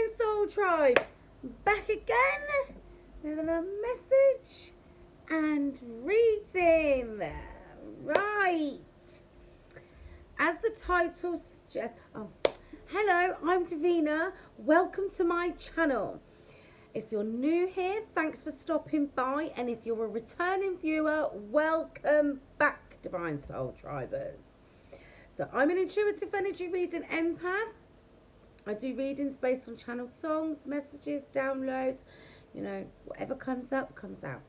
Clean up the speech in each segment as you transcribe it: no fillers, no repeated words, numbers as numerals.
Divine Soul Tribe, back again with a message and reading. Right, as the title suggests, hello, I'm Divina. Welcome to my channel. If you're new here, thanks for stopping by, and if you're a returning viewer, welcome back, Divine Soul Tribers. So I'm an intuitive energy reading empath. I do readings based on channeled songs, messages, downloads, whatever comes up, comes out.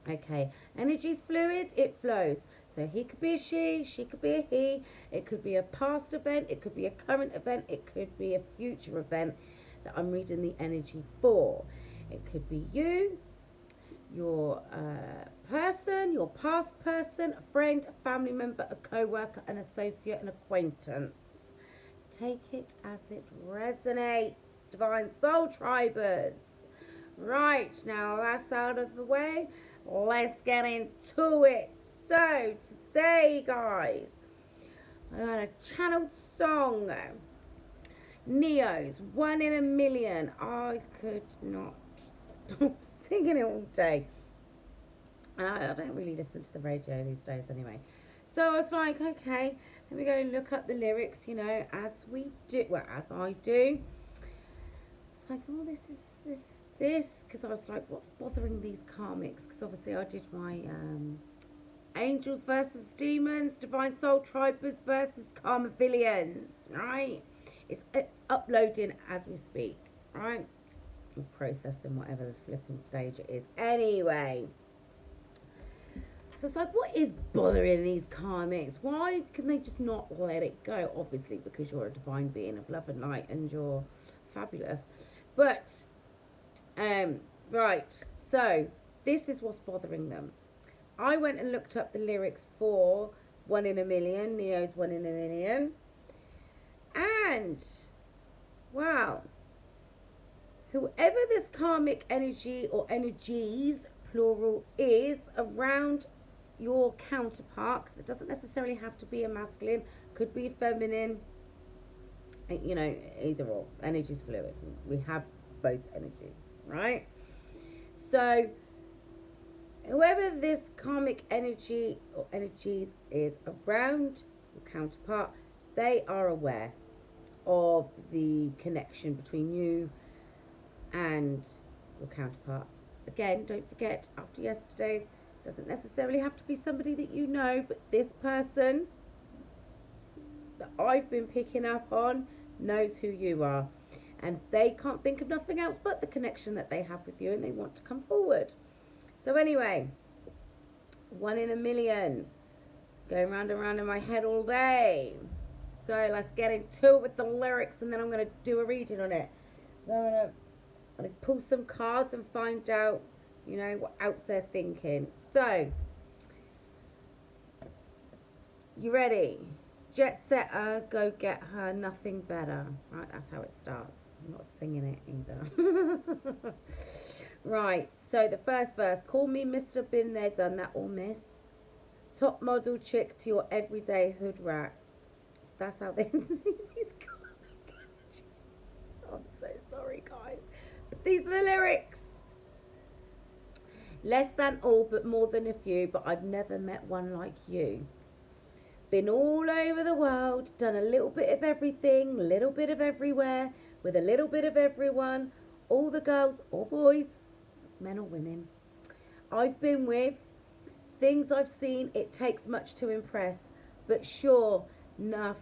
Okay, energy's fluid, it flows. So he could be a she could be a he, it could be a past event, it could be a current event, it could be a future event that I'm reading the energy for. It could be you, your person, your past person, a friend, a family member, a co-worker, an associate, an acquaintance. Take it as it resonates, Divine Soul Tribers. Right, now that's out of the way, let's get into it. So today, guys, I got a channeled song, Neo's One in a Million. I could not stop singing it all day. I don't really listen to the radio these days anyway. So I was like, okay, let me go and look up the lyrics, as we do, as I do. It's like, oh, this, because I was like, what's bothering these karmics? Because obviously I did my angels versus demons, divine soul tribers versus karma villains, right? It's uploading as we speak, right? I'm processing whatever the flipping stage it is. Anyway. So it's like, what is bothering these karmics? Why can they just not let it go? Obviously, because you're a divine being of love and light and you're fabulous. But, right, so this is what's bothering them. I went and looked up the lyrics for One in a Million, Neo's One in a Million. And, wow, whoever this karmic energy or energies, plural, is around your counterpart, because it doesn't necessarily have to be a masculine, could be a feminine, either or. Energy's fluid. We have both energies, right? So whoever this karmic energy or energies is around your counterpart, they are aware of the connection between you and your counterpart. Again, don't forget, after yesterday's, doesn't necessarily have to be somebody that you know, but this person that I've been picking up on knows who you are, and they can't think of nothing else but the connection that they have with you, and they want to come forward. So anyway, one in a million, going round and round in my head all day. So let's get into it with the lyrics, and then I'm going to do a reading on it. So I'm going to pull some cards and find out what else they're thinking. So, you ready? Jet setter, go get her, nothing better. Right, that's how it starts. I'm not singing it either. Right, so the first verse. Call me Mr. Been There, Done That, or Miss. Top model chick to your everyday hood rat. That's how they see these comic. I'm so sorry, guys. But these are the lyrics. Less than all, but more than a few, but I've never met one like you. Been all over the world, done a little bit of everything, little bit of everywhere, with a little bit of everyone, all the girls or boys, men or women, I've been with, things I've seen, it takes much to impress, but sure enough,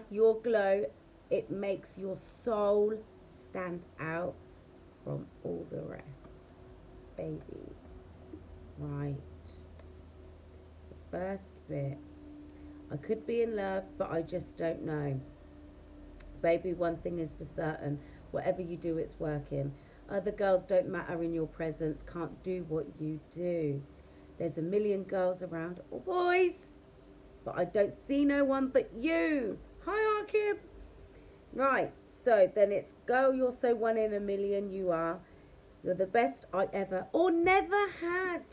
your glow, it makes your soul stand out from all the rest. Baby, right, the first bit, I could be in love, but I just don't know. Baby, one thing is for certain, whatever you do, it's working. Other girls don't matter in your presence, can't do what you do. There's a million girls around, or boys, but I don't see no one but you. Hi, Arcube. Right, so then it's girl, you're so one in a million, you are. You're the best I ever or never had.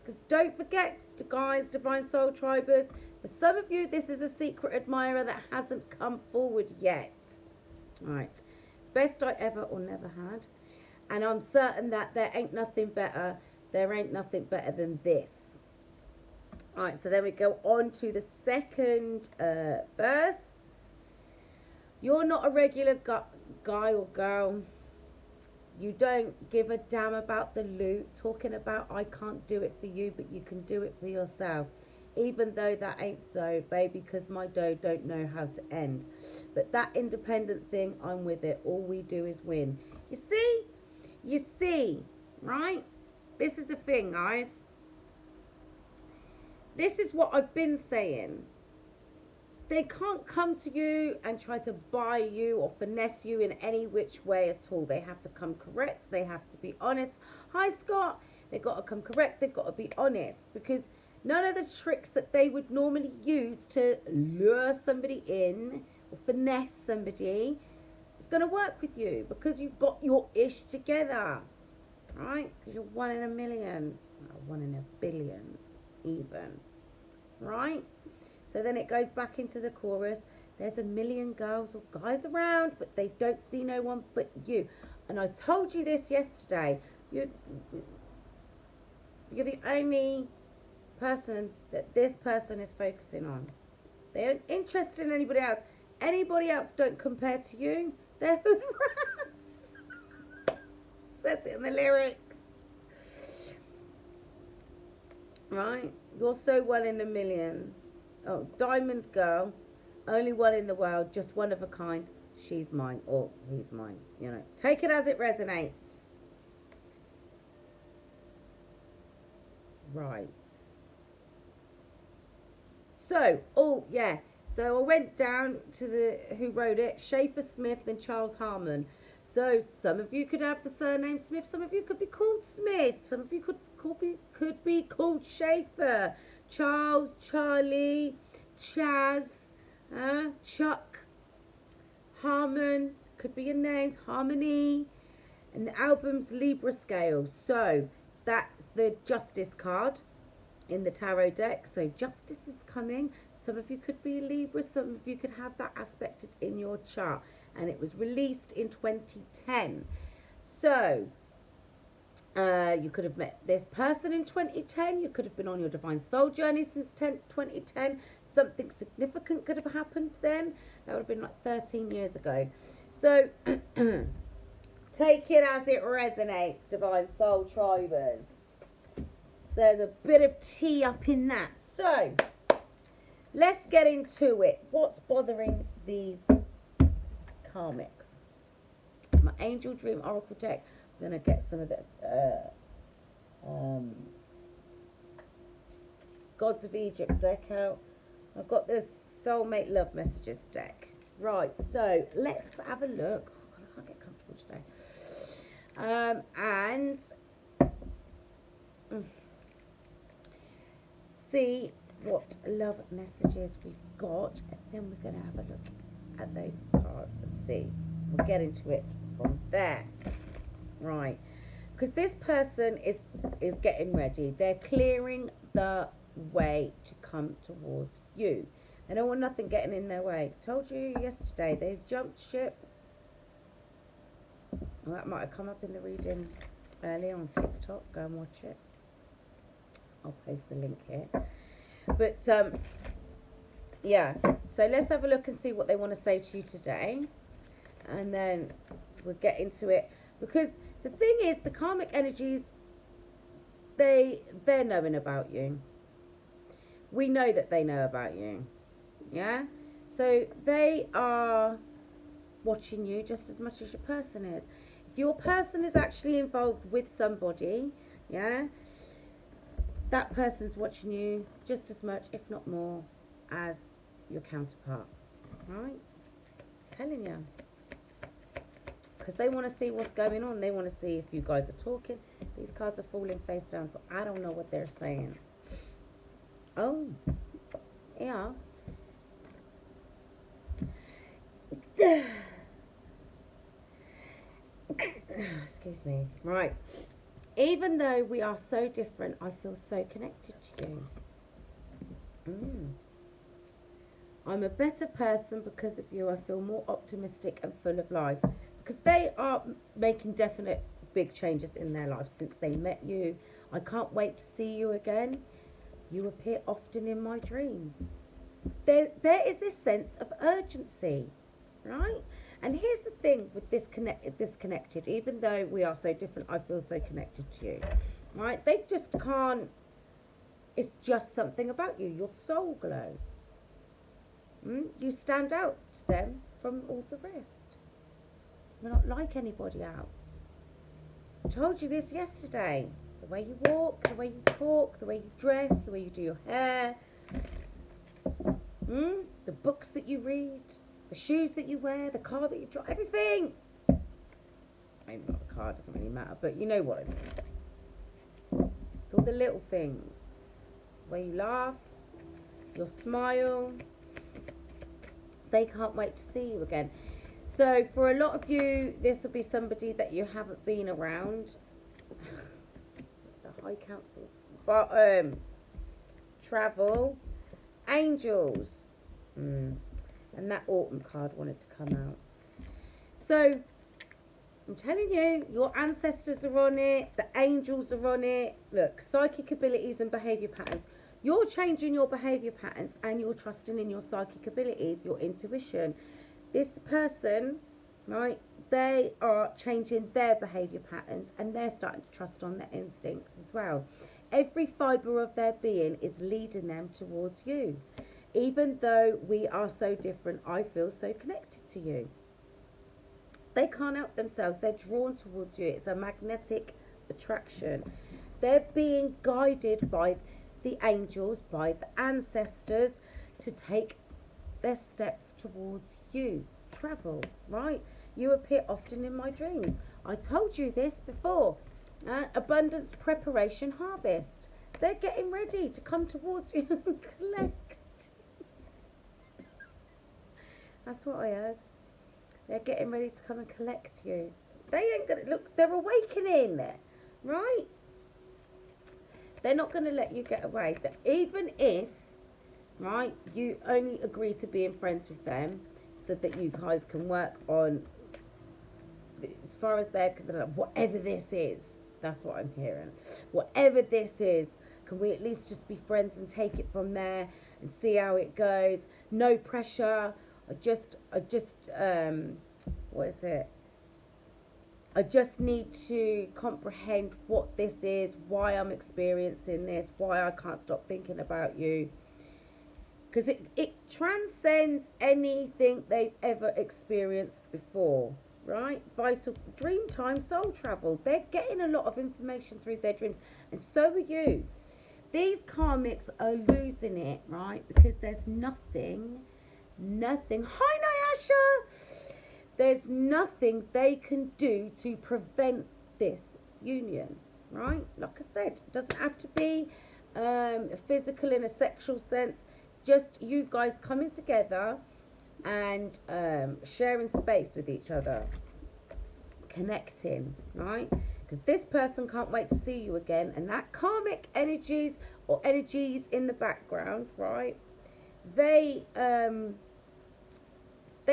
Because don't forget, guys, Divine Soul Tribers, for some of you, this is a secret admirer that hasn't come forward yet. Right. best I ever or never had. And I'm certain that there ain't nothing better. There ain't nothing better than this. All right, so then we go on to the second verse. You're not a regular guy or girl. You don't give a damn about the loot. Talking about I can't do it for you, but you can do it for yourself. Even though that ain't so, baby, because my dough don't know how to end. But that independent thing, I'm with it. All we do is win. You see, right? This is the thing, guys. This is what I've been saying. They can't come to you and try to buy you or finesse you in any which way at all. They have to come correct. They have to be honest. Hi, Scott. They've got to come correct. They've got to be honest. Because none of the tricks that they would normally use to lure somebody in or finesse somebody is going to work with you. Because you've got your ish together. Right? Because you're 1 in a million. 1 in a billion even. Right? So then it goes back into the chorus. There's a million girls or guys around, but they don't see no one but you. And I told you this yesterday. You're the only person that this person is focusing on. They aren't interested in anybody else. Anybody else don't compare to you. They're who says it in the lyrics. Right? You're so 1 in a million. Oh, diamond girl, only one in the world, just one of a kind. She's mine, or he's mine. You know, take it as it resonates. Right. So, oh yeah. So I went down to the who wrote it, Schaefer Smith and Charles Harmon. So some of you could have the surname Smith. Some of you could be called Smith. Some of you could be called Schaefer. Charles, Charlie, Chaz, Chuck, Harmon, could be your names, Harmony, and the album's Libra scale. So that's the Justice card in the tarot deck. So justice is coming. Some of you could be Libra, some of you could have that aspected in your chart. And it was released in 2010. So you could have met this person in 2010. You could have been on your divine soul journey since 2010. Something significant could have happened then. That would have been like 13 years ago. So take it as it resonates, divine soul tribers. So there's a bit of tea up in that. So let's get into it. What's bothering these karmics? My angel dream oracle deck. I'm going to get some of the Gods of Egypt deck out. I've got this soulmate love messages deck. Right, so let's have a look. Oh God, I can't get comfortable today. And see what love messages we've got, and then we're going to have a look at those cards and see. We'll get into it from there. Right, because this person is getting ready. They're clearing the way to come towards you. They don't want nothing getting in their way. Told you yesterday, they've jumped ship. Well, that might have come up in the reading earlier on TikTok. Go and watch it. I'll post the link here. But yeah, so let's have a look and see what they want to say to you today, and then we'll get into it. Because the thing is, the karmic energies, they're knowing about you. We know that they know about you. Yeah? So they are watching you just as much as your person is. If your person is actually involved with somebody, yeah, that person's watching you just as much, if not more, as your counterpart. Right? I'm telling you. Because they want to see what's going on. They want to see if you guys are talking. These cards are falling face down, so I don't know what they're saying. Oh. Yeah. Excuse me. Right. Even though we are so different, I feel so connected to you. I'm a better person because of you. I feel more optimistic and full of life. because they are making definite big changes in their lives since they met you. I can't wait to see you again. You appear often in my dreams. There is this sense of urgency, right? And here's the thing with disconnected, even though we are so different, I feel so connected to you, right? They just can't, it's just something about you, your soul glow. You stand out to them from all the rest. You're not like anybody else. I told you this yesterday. The way you walk, the way you talk, the way you dress, the way you do your hair, the books that you read, the shoes that you wear, the car that you drive, everything. Maybe not the car, doesn't really matter, but you know what I mean. It's all the little things. The way you laugh, your smile. They can't wait to see you again. So for a lot of you, this will be somebody that you haven't been around. The High Council. Bottom. Travel. Angels. And that autumn card wanted to come out. So I'm telling you, your ancestors are on it. The angels are on it. Look, psychic abilities and behaviour patterns. You're changing your behaviour patterns and you're trusting in your psychic abilities, your intuition. This person, right, they are changing their behaviour patterns and they're starting to trust on their instincts as well. Every fibre of their being is leading them towards you. Even though we are so different, I feel so connected to you. They can't help themselves. They're drawn towards you. It's a magnetic attraction. They're being guided by the angels, by the ancestors, to take their steps towards you. Travel, right? You appear often in my dreams. I told you this before. Abundance, preparation, harvest. They're getting ready to come towards you and collect. That's what I heard. They're getting ready to come and collect you. They ain't gonna, look, they're awakening, right? They're not going to let you get away. Even if, right, you only agree to being friends with them so that you guys can work on, as far as they're concerned, whatever this is. That's what I'm hearing. Whatever this is, can we at least just be friends and take it from there and see how it goes? No pressure. I just, what is it? I just need to comprehend what this is, why I'm experiencing this, why I can't stop thinking about you. Because it transcends anything they've ever experienced before, right? Vital, dream time, soul travel. They're getting a lot of information through their dreams, and so are you. These karmics are losing it, right? Because there's nothing. Hi, Nyasha! There's nothing they can do to prevent this union, right? Like I said, it doesn't have to be physical in a sexual sense. Just you guys coming together and sharing space with each other, connecting, right? Because this person can't wait to see you again, and that karmic energies or energies in the background, right? They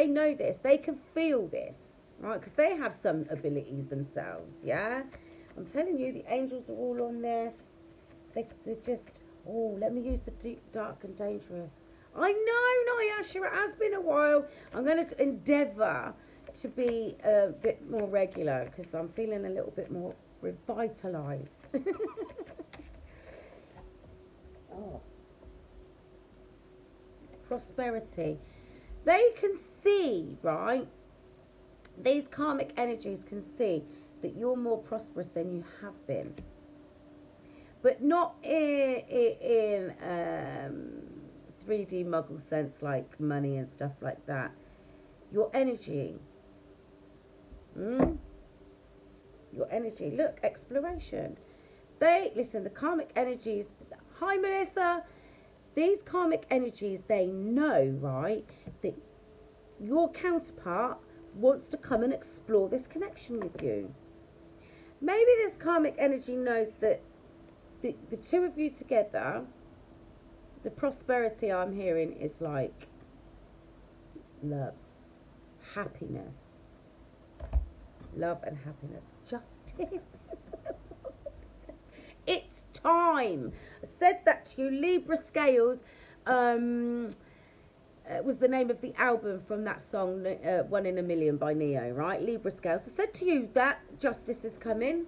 know this. They can feel this, right? Because they have some abilities themselves, yeah? I'm telling you, the angels are all on this. They're just, oh, let me use the deep, dark and dangerous. I know, Nyasha, it has been a while. I'm going to endeavour to be a bit more regular because I'm feeling a little bit more revitalised. Oh. Prosperity. They can see, right? These karmic energies can see that you're more prosperous than you have been. But not in 3D muggle sense like money and stuff like that. Your energy. Your energy. Look, exploration. Listen, the karmic energies. Hi, Melissa. These karmic energies, they know, right, that your counterpart wants to come and explore this connection with you. Maybe this karmic energy knows that the two of you together, the prosperity I'm hearing is like love, happiness, love and happiness. Justice. It's time. I said that to you. Libra scales was the name of the album from that song, One in a Million by Neo, right? Libra scales. I said to you that justice is coming.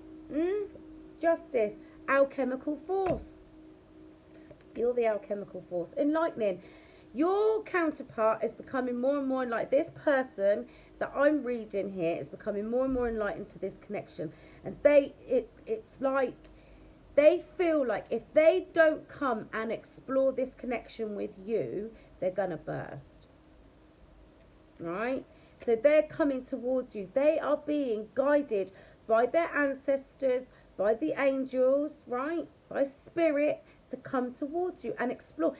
Justice. Alchemical force. You're the alchemical force. Enlightening. Your counterpart is becoming more and more like this person that I'm reading here is becoming more and more enlightened to this connection. And it's like they feel like if they don't come and explore this connection with you, they're gonna burst. Right? So they're coming towards you. They are being guided by their ancestors, by the angels, right? By spirit to come towards you and explore.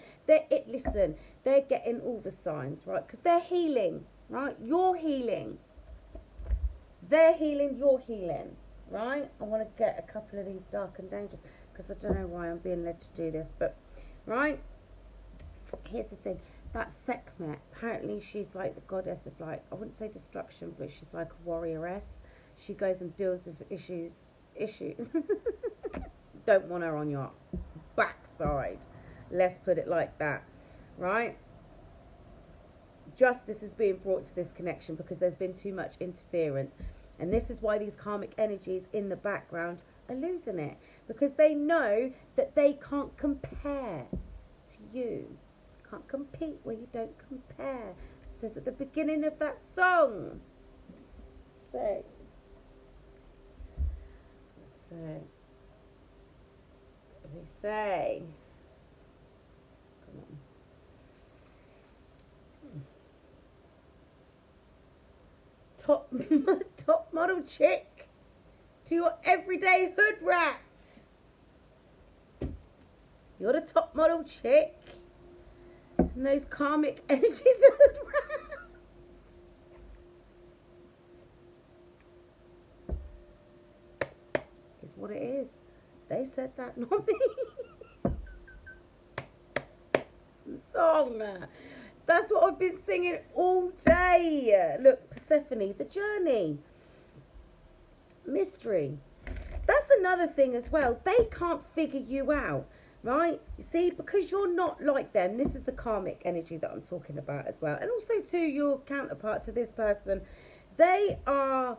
Listen, they're getting all the signs, right? Because they're healing, right? You're healing. They're healing, you're healing, right? I want to get a couple of these dark and dangerous because I don't know why I'm being led to do this, but, right? Here's the thing. That Sekhmet, apparently she's like the goddess of, like, I wouldn't say destruction, but she's like a warrioress. She goes and deals with issues. Don't want her on your backside. Let's put it like that, right? Justice is being brought to this connection because there's been too much interference. And this is why these karmic energies in the background are losing it. Because they know that they can't compare to you. Can't compete where you don't compare. It says at the beginning of that song. So as he say, come on. Top model chick to your everyday hood rats. You're the top model chick. And those karmic energies are hood rats. It's what it is. They said that, not me. Song. That's what I've been singing all day. Look, Persephone, the journey. Mystery. That's another thing as well. They can't figure you out, right? You see, because you're not like them. This is the karmic energy that I'm talking about as well. And also to your counterpart, to this person. They are,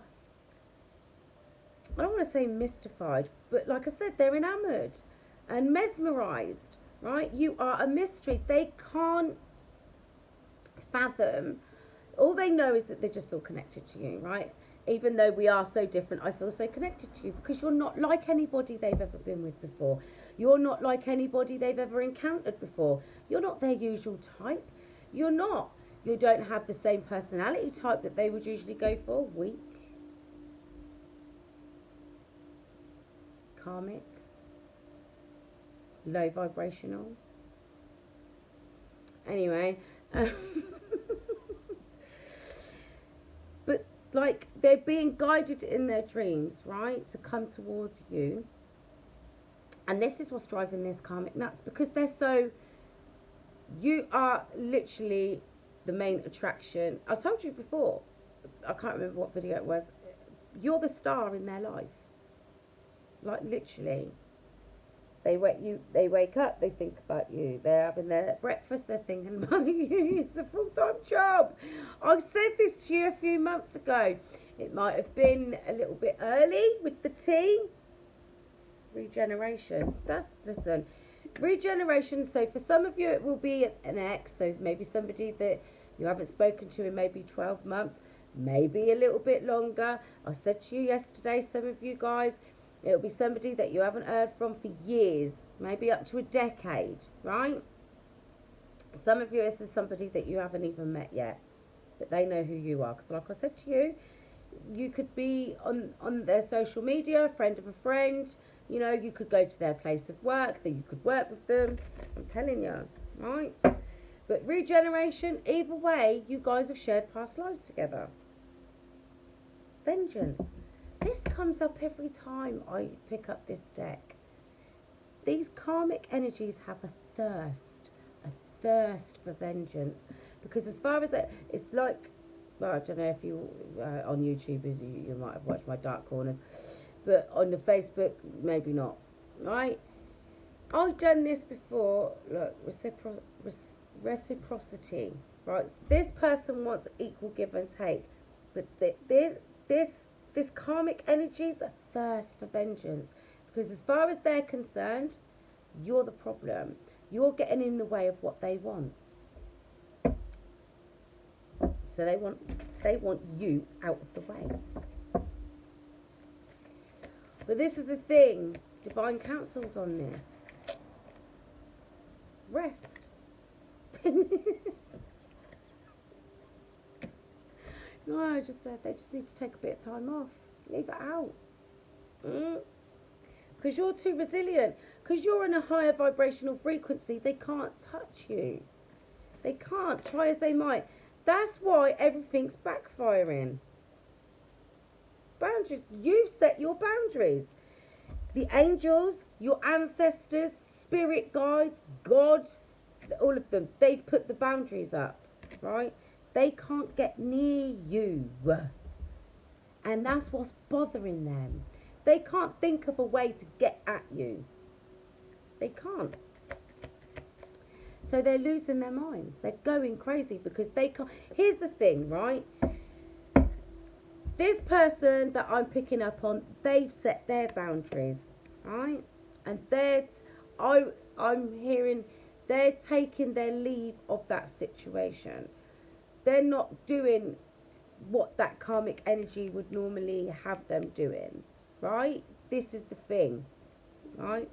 I don't want to say mystified, but like I said, they're enamoured and mesmerised, right? You are a mystery. They can't fathom. All they know is that they just feel connected to you, right? Even though we are so different, I feel so connected to you because you're not like anybody they've ever been with before. You're not like anybody they've ever encountered before. You're not their usual type. You're not. You don't have the same personality type that they would usually go for. Weak. Karmic. Low vibrational. Anyway. But like they're being guided in their dreams, right, to come towards you. And this is what's driving this karmic nuts, because you are literally the main attraction. I told you before, I can't remember what video it was, you're the star in their life. Like literally. They wake up, they think about you. They're having their breakfast, they're thinking about you. It's a full-time job. I said this to you a few months ago. It might have been a little bit early with the tea. Regeneration. Listen, regeneration. So for some of you, it will be an ex. So maybe somebody that you haven't spoken to in maybe 12 months, maybe a little bit longer. I said to you yesterday, some of you guys, it'll be somebody that you haven't heard from for years, maybe up to a decade, right? Some of you, this is somebody that you haven't even met yet, but they know who you are. Because like I said to you, you could be on their social media, a friend of a friend, you know, you could go to their place of work, that you could work with them. I'm telling you, right? But regeneration, either way, you guys have shared past lives together. Vengeance. This comes up every time I pick up this deck. These karmic energies have a thirst for vengeance. Because as far as it's like well, I don't know if you, on YouTube, you might have watched my dark corners, but on the Facebook, maybe not, right? I've done this before. Look, reciprocity, right? This person wants equal give and take, but this karmic energy is a thirst for vengeance, because as far as they're concerned, you're the problem. You're getting in the way of what they want. So they want you out of the way. But this is the thing, divine counsel's on this. Rest. No, they just need to take a bit of time off. Leave it out. Because you're too resilient. Because you're in a higher vibrational frequency, they can't touch you. They can't, try as they might. That's why everything's backfiring. Boundaries. You've set your boundaries. The angels, your ancestors, spirit guides, God, all of them, they've put the boundaries up, right? They can't get near you. And that's what's bothering them. They can't think of a way to get at you. They can't. So they're losing their minds. They're going crazy because they can't. Here's the thing, right? This person that I'm picking up on, they've set their boundaries, right? And I'm hearing they're taking their leave of that situation. They're not doing what that karmic energy would normally have them doing, right? This is the thing, right?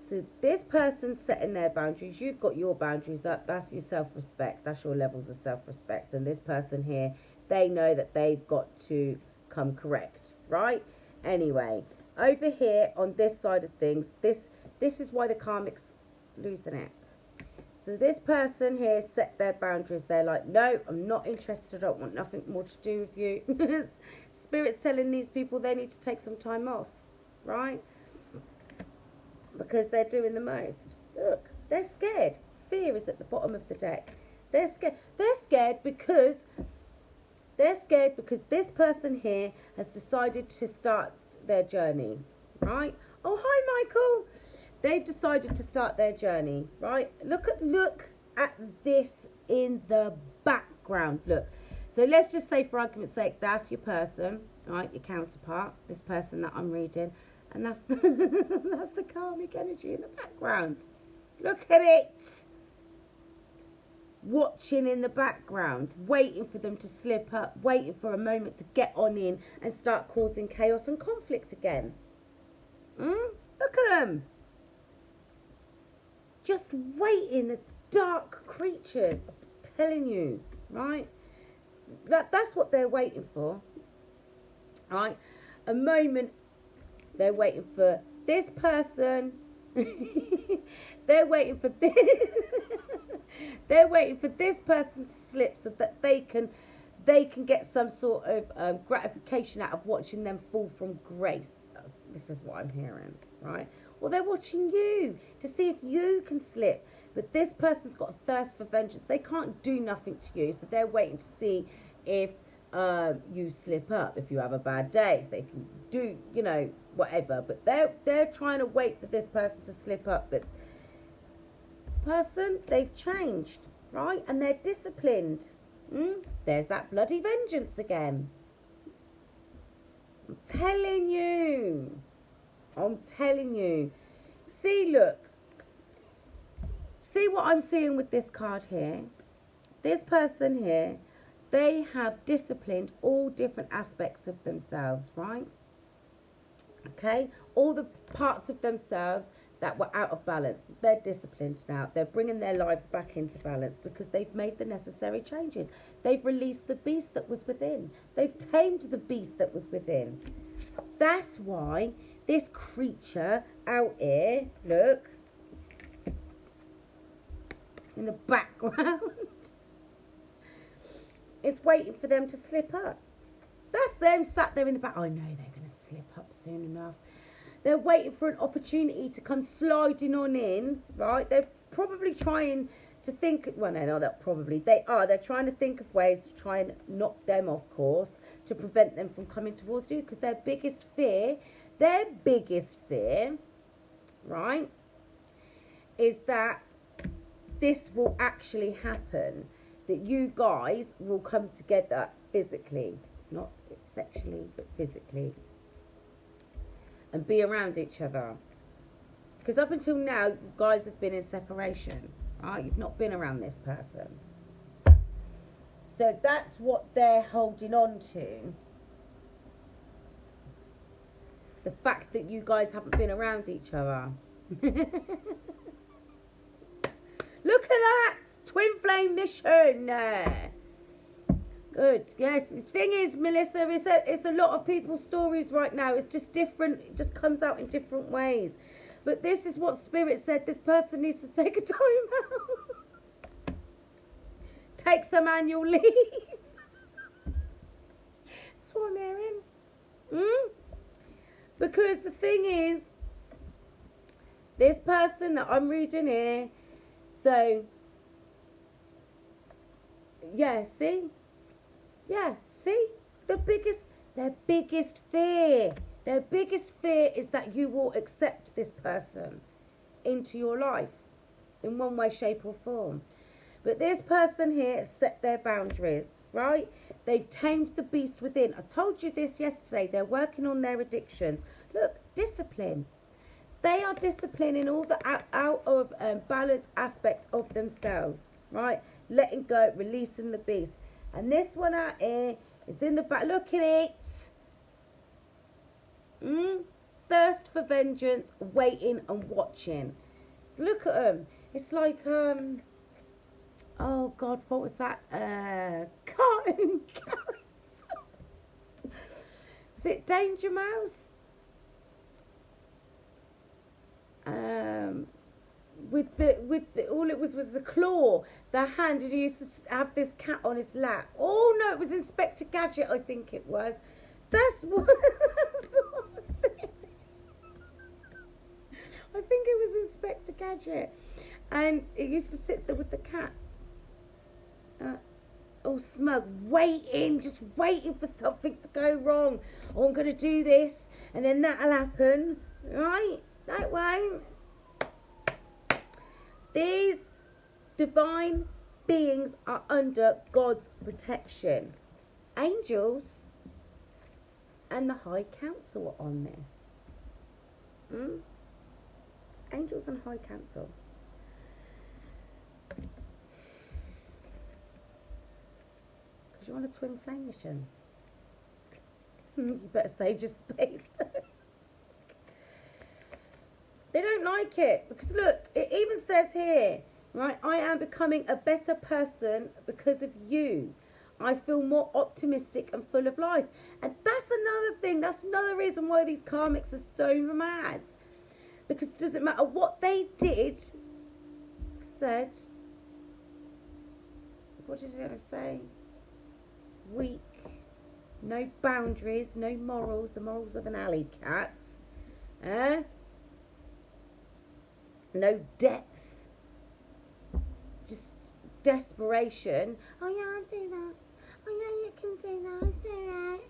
So this person's setting their boundaries. You've got your boundaries up. That's your self-respect. That's your levels of self-respect. And this person here, they know that they've got to come correct, right? Anyway, over here on this side of things, this is why the karmic's losing it. So this person here set their boundaries. They're like, no, I'm not interested. I don't want nothing more to do with you. Spirit's telling these people they need to take some time off, right? Because they're doing the most. Look, they're scared. Fear is at the bottom of the deck. They're scared. They're scared because this person here has decided to start their journey, right? Oh, hi, Michael. They've decided to start their journey, right? Look at this in the background. Look. So let's just say, for argument's sake, that's your person, right? Your counterpart, this person that I'm reading. And that's that's the karmic energy in the background. Look at it. Watching in the background, waiting for them to slip up, waiting for a moment to get on in and start causing chaos and conflict again. Look at them. Just waiting, the dark creatures. I'm telling you, right? That's what they're waiting for. Right? A moment. They're waiting for this person. They're waiting for this. They're waiting for this person to slip so that they can get some sort of gratification out of watching them fall from grace. This is what I'm hearing, right? Well, they're watching you to see if you can slip. But this person's got a thirst for vengeance. They can't do nothing to you, so they're waiting to see if you slip up, if you have a bad day, if they can do, whatever. But they're trying to wait for this person to slip up. But person, they've changed, right? And they're disciplined. There's that bloody vengeance again. I'm telling you. See, look. See what I'm seeing with this card here? This person here, they have disciplined all different aspects of themselves, right? Okay? All the parts of themselves that were out of balance, they're disciplined now. They're bringing their lives back into balance because they've made the necessary changes. They've released the beast that was within. They've tamed the beast that was within. That's why this creature out here, look, in the background, is waiting for them to slip up. That's them sat there in the back. I know they're going to slip up soon enough. They're waiting for an opportunity to come sliding on in, right? They're probably trying to think, well, no, that probably, they're trying to think of ways to try and knock them off course, to prevent them from coming towards you, because their biggest fear, right, is that this will actually happen, that you guys will come together physically, not sexually, but physically, and be around each other. Because up until now, you guys have been in separation, right? You've not been around this person. So that's what they're holding on to. The fact that you guys haven't been around each other. Look at that! Twin flame mission! Good. Yes. The thing is, Melissa, it's a lot of people's stories right now. It's just different. It just comes out in different ways. But this is what Spirit said. This person needs to take a time out. Take some annual leave. That's what I'm hearing. Because the thing is, this person that I'm reading here, so, yeah, see? Yeah, see? Their biggest fear. Their biggest fear is that you will accept this person into your life in one way, shape or form. But this person here has set their boundaries, right? They've tamed the beast within. I told you this yesterday. They're working on their addictions. Look, discipline. They are disciplining all the out of balance aspects of themselves, right? Letting go, releasing the beast. And this one out here is in the back. Look at it. Thirst for vengeance, waiting and watching. Look at them. It's like, oh God, what was that? Cartoon character. Was it Danger Mouse? With the all it was the claw, the hand, and he used to have this cat on his lap. Oh no, it was Inspector Gadget, I think it was. That's what I think it was Inspector Gadget, and it used to sit there with the cat, all smug, just waiting for something to go wrong. Oh, I'm going to do this, and then that'll happen, right? That won't. These divine beings are under God's protection. Angels and the High Council are on there. Angels and High Council. Because you're on a twin flame mission. You better save your space. They don't like it. Because look, it even says here, right, I am becoming a better person because of you. I feel more optimistic and full of life. And that's another thing. That's another reason why these karmics are so mad. Because it doesn't matter what they did, said, what did it say? Weak, no boundaries, no morals, the morals of an alley cat. No depth, just desperation. Oh yeah, I'll do that. Oh yeah, you can do that. It's alright.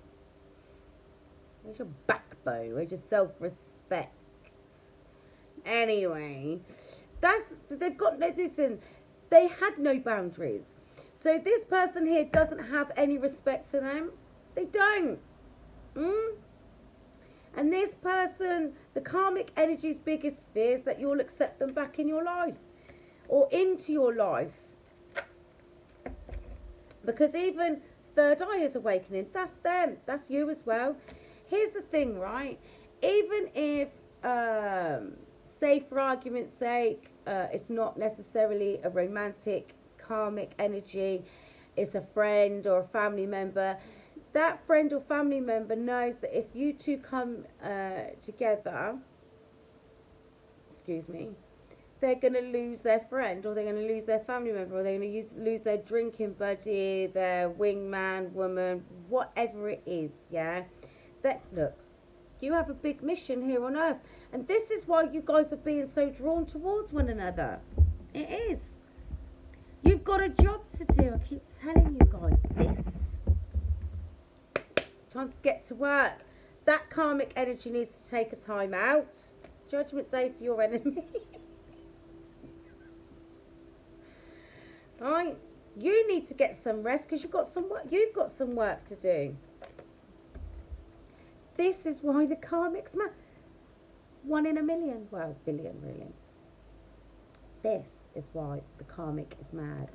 Where's your backbone? Where's your self-respect? Anyway, they've got no, listen, they had no boundaries. So this person here doesn't have any respect for them. They don't. And this person, the karmic energy's biggest fear is that you'll accept them back in your life or into your life. Because even third eye is awakening. That's them. That's you as well. Here's the thing, right? Even if, say for argument's sake, it's not necessarily a romantic karmic energy, it's a friend or a family member, that friend or family member knows that if you two come together, they're going to lose their friend, or they're going to lose their family member, or they're going to lose their drinking buddy, their wingman, woman, whatever it is, yeah? That, look, you have a big mission here on earth, and this is why you guys are being so drawn towards one another. It is. You've got a job to do. I keep telling you guys this. Time to get to work. That karmic energy needs to take a time out. Judgment day for your enemy. Right? You need to get some rest because you've got some work. You've got some work to do. This is why the karmic's mad. 1 in a million. Well, billion, really. This is why the karmic is mad.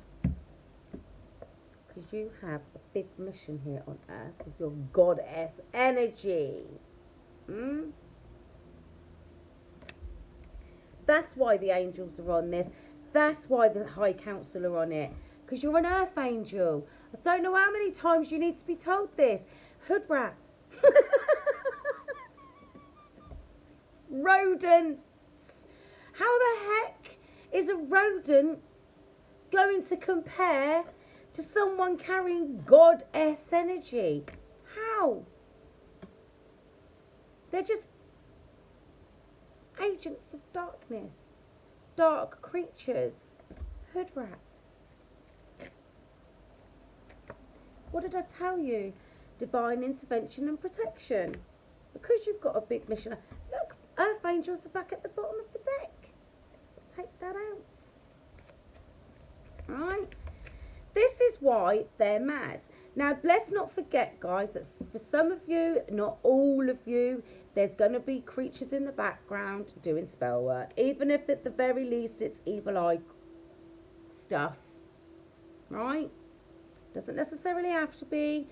Because you have a big mission here on earth with your goddess energy. That's why the angels are on this. That's why the High Council are on it. Because you're an earth angel. I don't know how many times you need to be told this. Hood rats. Rodents. How the heck is a rodent going to compare to someone carrying goddess energy? How? They're just agents of darkness. Dark creatures. Hood rats. What did I tell you? Divine intervention and protection. Because you've got a big mission. Look, earth angels are back at the bottom of the deck. Take that out. Right? This is why they're mad. Now, let's not forget, guys, that for some of you, not all of you, there's going to be creatures in the background doing spell work. Even if at the very least it's evil eye stuff. Right? Doesn't necessarily have to be.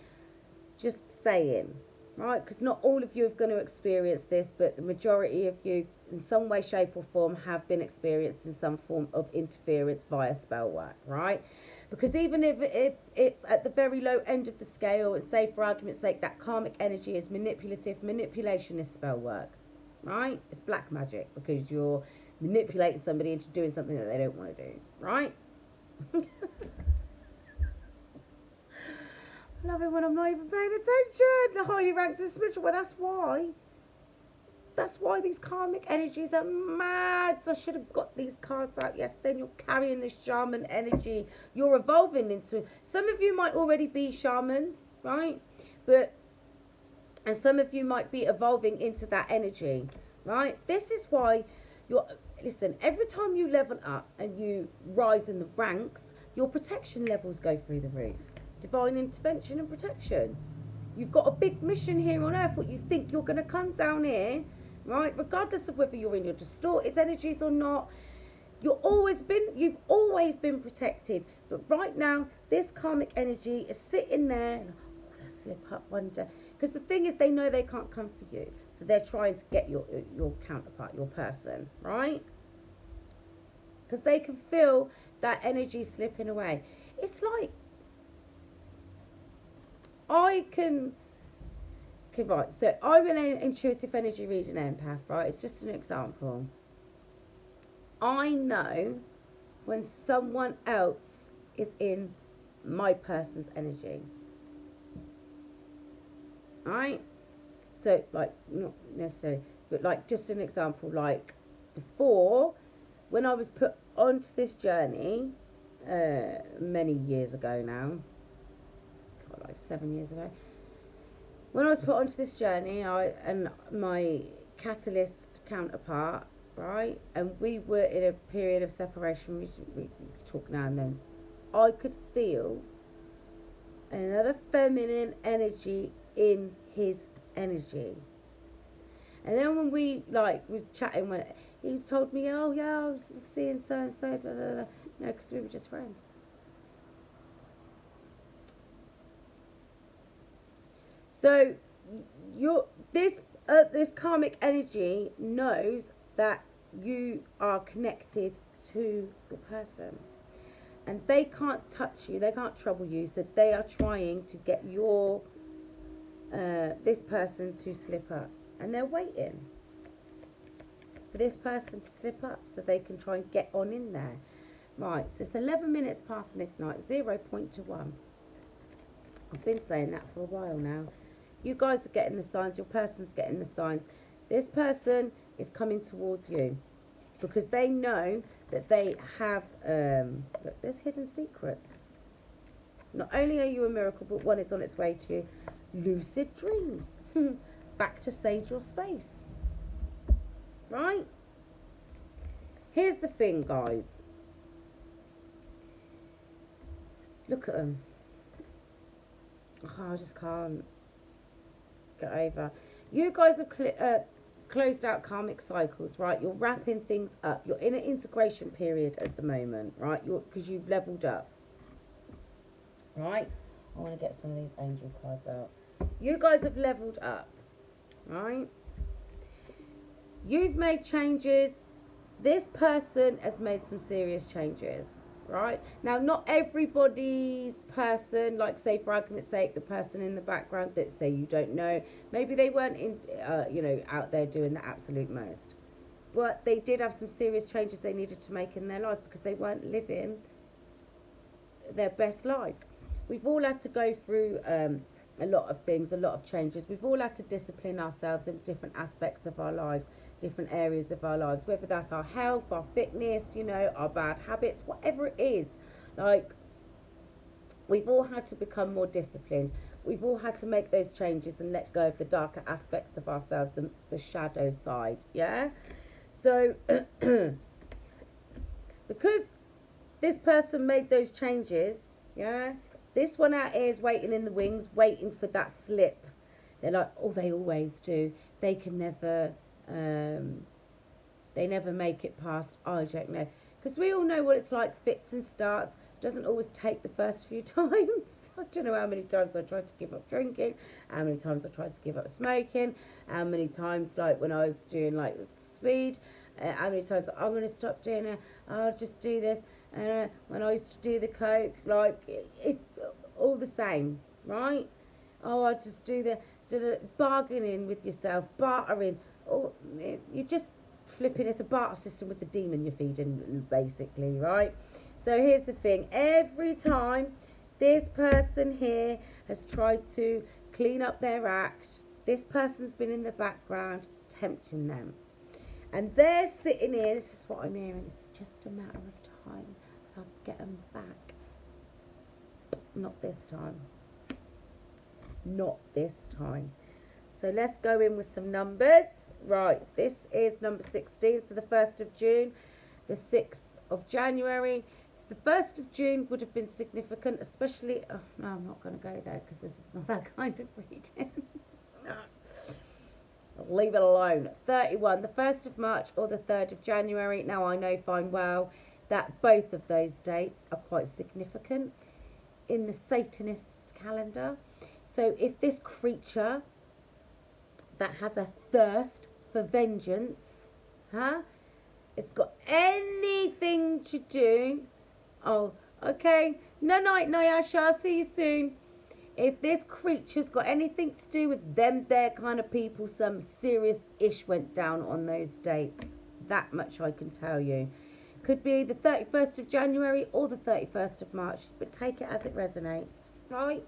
Just saying. Right? Because not all of you are going to experience this, but the majority of you, in some way, shape or form, have been experiencing some form of interference via spell work. Right? Because even if it's at the very low end of the scale, and say for argument's sake that karmic energy is manipulative, manipulation is spell work, right? It's black magic because you're manipulating somebody into doing something that they don't want to do, right? I love it when I'm not even paying attention. The highly ranked and spiritual, well, that's why. That's why these karmic energies are mad. I should have got these cards out yesterday. And you're carrying this shaman energy. You're evolving into. Some of you might already be shamans, right? And some of you might be evolving into that energy, right? This is why listen, every time you level up and you rise in the ranks, your protection levels go through the roof. Divine intervention and protection. You've got a big mission here on earth. What you think you're going to come down here, right? Regardless of whether you're in your distorted energies or not, you've always been protected. But right now, this karmic energy is sitting there. Oh, they'll slip up one day. Because the thing is, they know they can't come for you, so they're trying to get your counterpart, your person, right? Because they can feel that energy slipping away. It's like right, so I'm an intuitive energy reading empath, right? It's just an example. I know when someone else is in my person's energy. Right? So, like, not necessarily, but like, just an example, like, before, when I was put onto this journey, many years ago now, like 7 years ago, when I was put onto this journey, I and my catalyst counterpart, right, and we were in a period of separation, we talk now and then, I could feel another feminine energy in his energy. And then when we was chatting, when he told me, oh yeah, I was seeing so and so, no, because we were just friends. So this karmic energy knows that you are connected to the person, and they can't touch you, they can't trouble you, so they are trying to get your this person to slip up, and they're waiting for this person to slip up so they can try and get on in there. Right, so it's 11 minutes past midnight, 0 point to 1. I've been saying that for a while now. You guys are getting the signs, your person's getting the signs. This person is coming towards you because they know that they have, look, there's hidden secrets. Not only are you a miracle, but one is on its way to lucid dreams. Back to sage your space. Right? Here's the thing, guys. Look at them. Oh, I just can't get over. You guys have closed out karmic cycles, right? You're wrapping things up. You're in an integration period at the moment, right? Because you've leveled up. Right? I want to get some of these angel cards out. You guys have leveled up, right? You've made changes. This person has made some serious changes, right? Now, not everybody's person, like say for argument's sake, the person in the background that say you don't know, maybe they weren't in, out there doing the absolute most, but they did have some serious changes they needed to make in their life because they weren't living their best life. We've all had to go through a lot of things, a lot of changes. We've all had to discipline ourselves in different aspects of our lives, different areas of our lives, whether that's our health, our fitness, our bad habits, whatever it is. Like, we've all had to become more disciplined. We've all had to make those changes and let go of the darker aspects of ourselves, the shadow side, yeah? So, because this person made those changes, yeah, this one out here is waiting in the wings, waiting for that slip. They're like, oh, they always do. They can never, they never make it past, I don't know. Because we all know what it's like, fits and starts. Doesn't always take the first few times. I don't know how many times I tried to give up drinking, how many times I tried to give up smoking, how many times, like, when I was doing, like, speed, how many times I'm going to stop doing it, I'll just do this. When I used to do the coke, like, it's all the same, right? Oh, I just do the bargaining with yourself, bartering. Oh, you're just flipping. It's a barter system with the demon you're feeding, basically, right? So here's the thing. Every time this person here has tried to clean up their act, this person's been in the background tempting them. And they're sitting here, this is what I'm hearing, it's just a matter of time. I'll get them back. Not this time. Not this time. So let's go in with some numbers. Right, this is number 16, so the 1st of June, the 6th of January. So the 1st of June would have been significant, especially, oh, no, I'm not going to go there because this is not that kind of reading. No. Leave it alone. 31, the 1st of March or the 3rd of January. Now, I know fine well that both of those dates are quite significant in the Satanists' calendar. So if this creature that has a thirst for vengeance, it's got anything to do, oh, okay, no night, Nyasha, I'll see you soon. If this creature's got anything to do with them, their kind of people, some serious ish went down on those dates. That much I can tell you. Could be the 31st of January or the 31st of March, but take it as it resonates, right?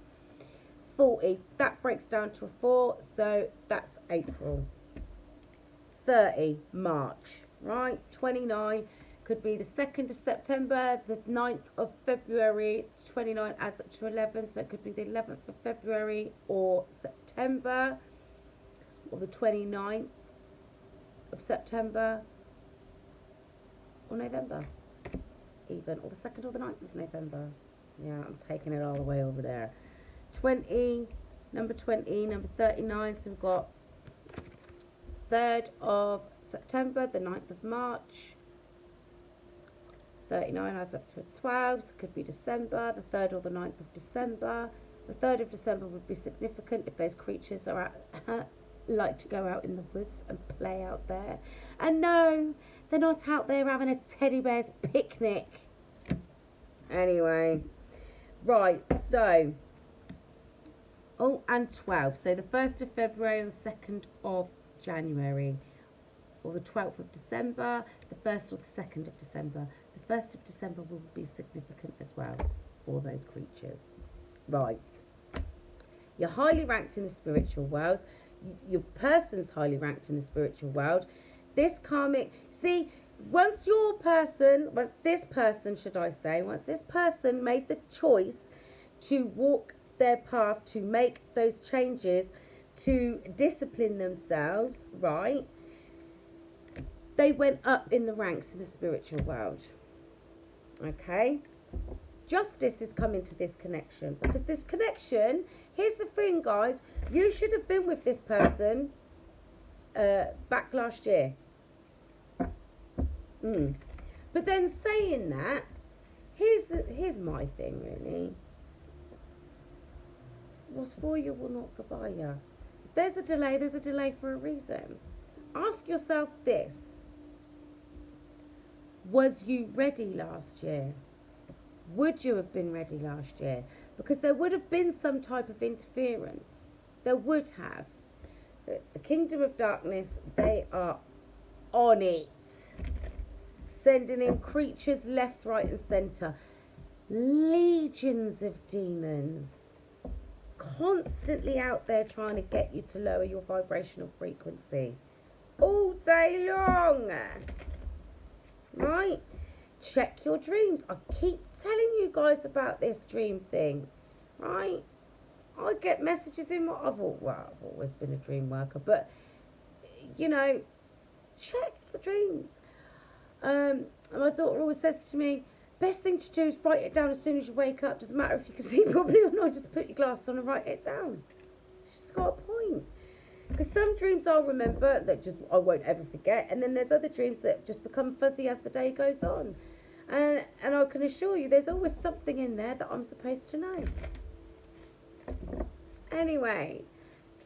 40, that breaks down to a 4, so that's April. 30, March, right? 29, could be the 2nd of September, the 9th of February, 29 adds up to 11, so it could be the 11th of February or September, or the 29th of September, or November, even, or the 2nd or the 9th of November. Yeah, I'm taking it all the way over there. 20, number 20, number 39, so we've got 3rd of September, the 9th of March, 39 adds up to a 12, so it could be December, the 3rd or the 9th of December. The 3rd of December would be significant if those creatures are like to go out in the woods and play out there. And no, they're not out there having a teddy bear's picnic. Anyway, right, so, oh, and 12. So the 1st of February and the 2nd of January, or the 12th of December, the 1st or the 2nd of December. The 1st of December will be significant as well for those creatures. Right. You're highly ranked in the spiritual world. Your person's highly ranked in the spiritual world. This karmic, see, once this person, should I say, once this person made the choice to walk their path, to make those changes, to discipline themselves, right, they went up in the ranks in the spiritual world. Okay? Justice is coming to this connection, because this connection, here's the thing, guys, you should have been with this person back last year. But then saying that, here's my thing, really. What's for you will not go by you. If there's a delay for a reason. Ask yourself this. Was you ready last year? Would you have been ready last year? Because there would have been some type of interference. There would have. The Kingdom of Darkness, they are on it. Sending in creatures left, right and centre. Legions of demons. Constantly out there trying to get you to lower your vibrational frequency. All day long. Right? Check your dreams. I keep telling you guys about this dream thing. Right? I get messages in I've always been a dream worker, but you know, check your dreams. My daughter always says to me, best thing to do is write it down as soon as you wake up. Doesn't matter if you can see properly or not, just put your glasses on and write it down. She's got a point. Because some dreams I'll remember that just I won't ever forget, and then there's other dreams that just become fuzzy as the day goes on. And I can assure you there's always something in there that I'm supposed to know. Anyway,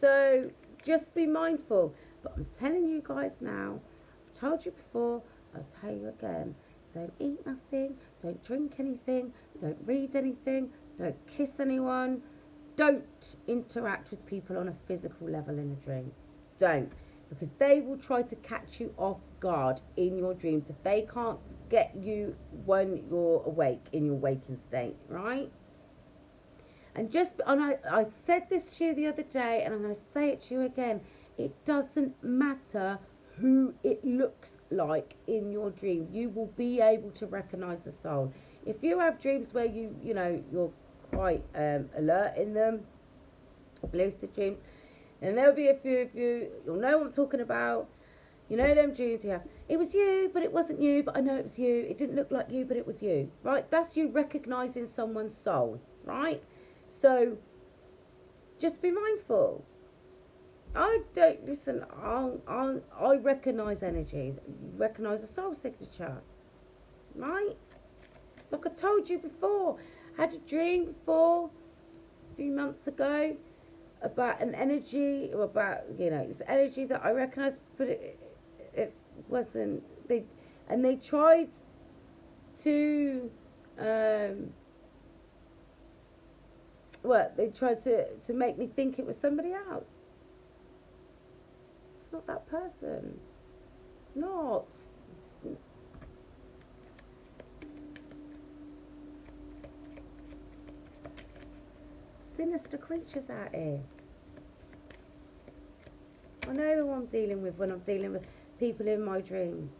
so just be mindful. But I'm telling you guys now, I've told you before, I'll tell you again. Don't eat nothing, don't drink anything, don't read anything, don't kiss anyone, don't interact with people on a physical level in a dream. Don't. Because they will try to catch you off guard in your dreams if they can't get you when you're awake, in your waking state, right? And I said this to you the other day, and I'm going to say it to you again. It doesn't matter who it looks like in your dream. You will be able to recognize the soul. If you have dreams where you're quite alert in them, lucid dreams, and there'll be a few of you, you'll know what I'm talking about. You know them dreams you have. It was you, but it wasn't you, but I know it was you. It didn't look like you, but it was you. Right? That's you recognizing someone's soul. Right? So, just be mindful. I recognise energy, recognise a soul signature, right? It's like I told you before, I had a dream before, a few months ago, about an energy, or about, this energy that I recognised, but it wasn't, they tried to, they tried to make me think it was somebody else. It's not that person. It's not. Sinister creatures out here. I know who I'm dealing with when I'm dealing with people in my dreams.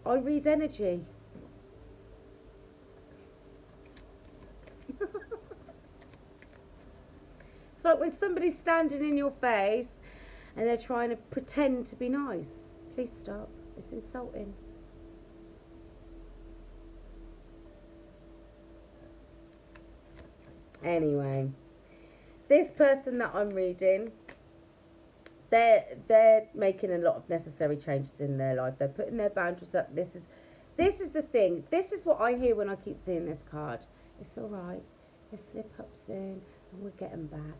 I read energy. It's like when somebody's standing in your face and they're trying to pretend to be nice. Please stop. It's insulting. Anyway, this person that I'm reading, they're making a lot of necessary changes in their life. They're putting their boundaries up. This is the thing. This is what I hear when I keep seeing this card. It's all right. They'll slip up soon, and we'll get them back.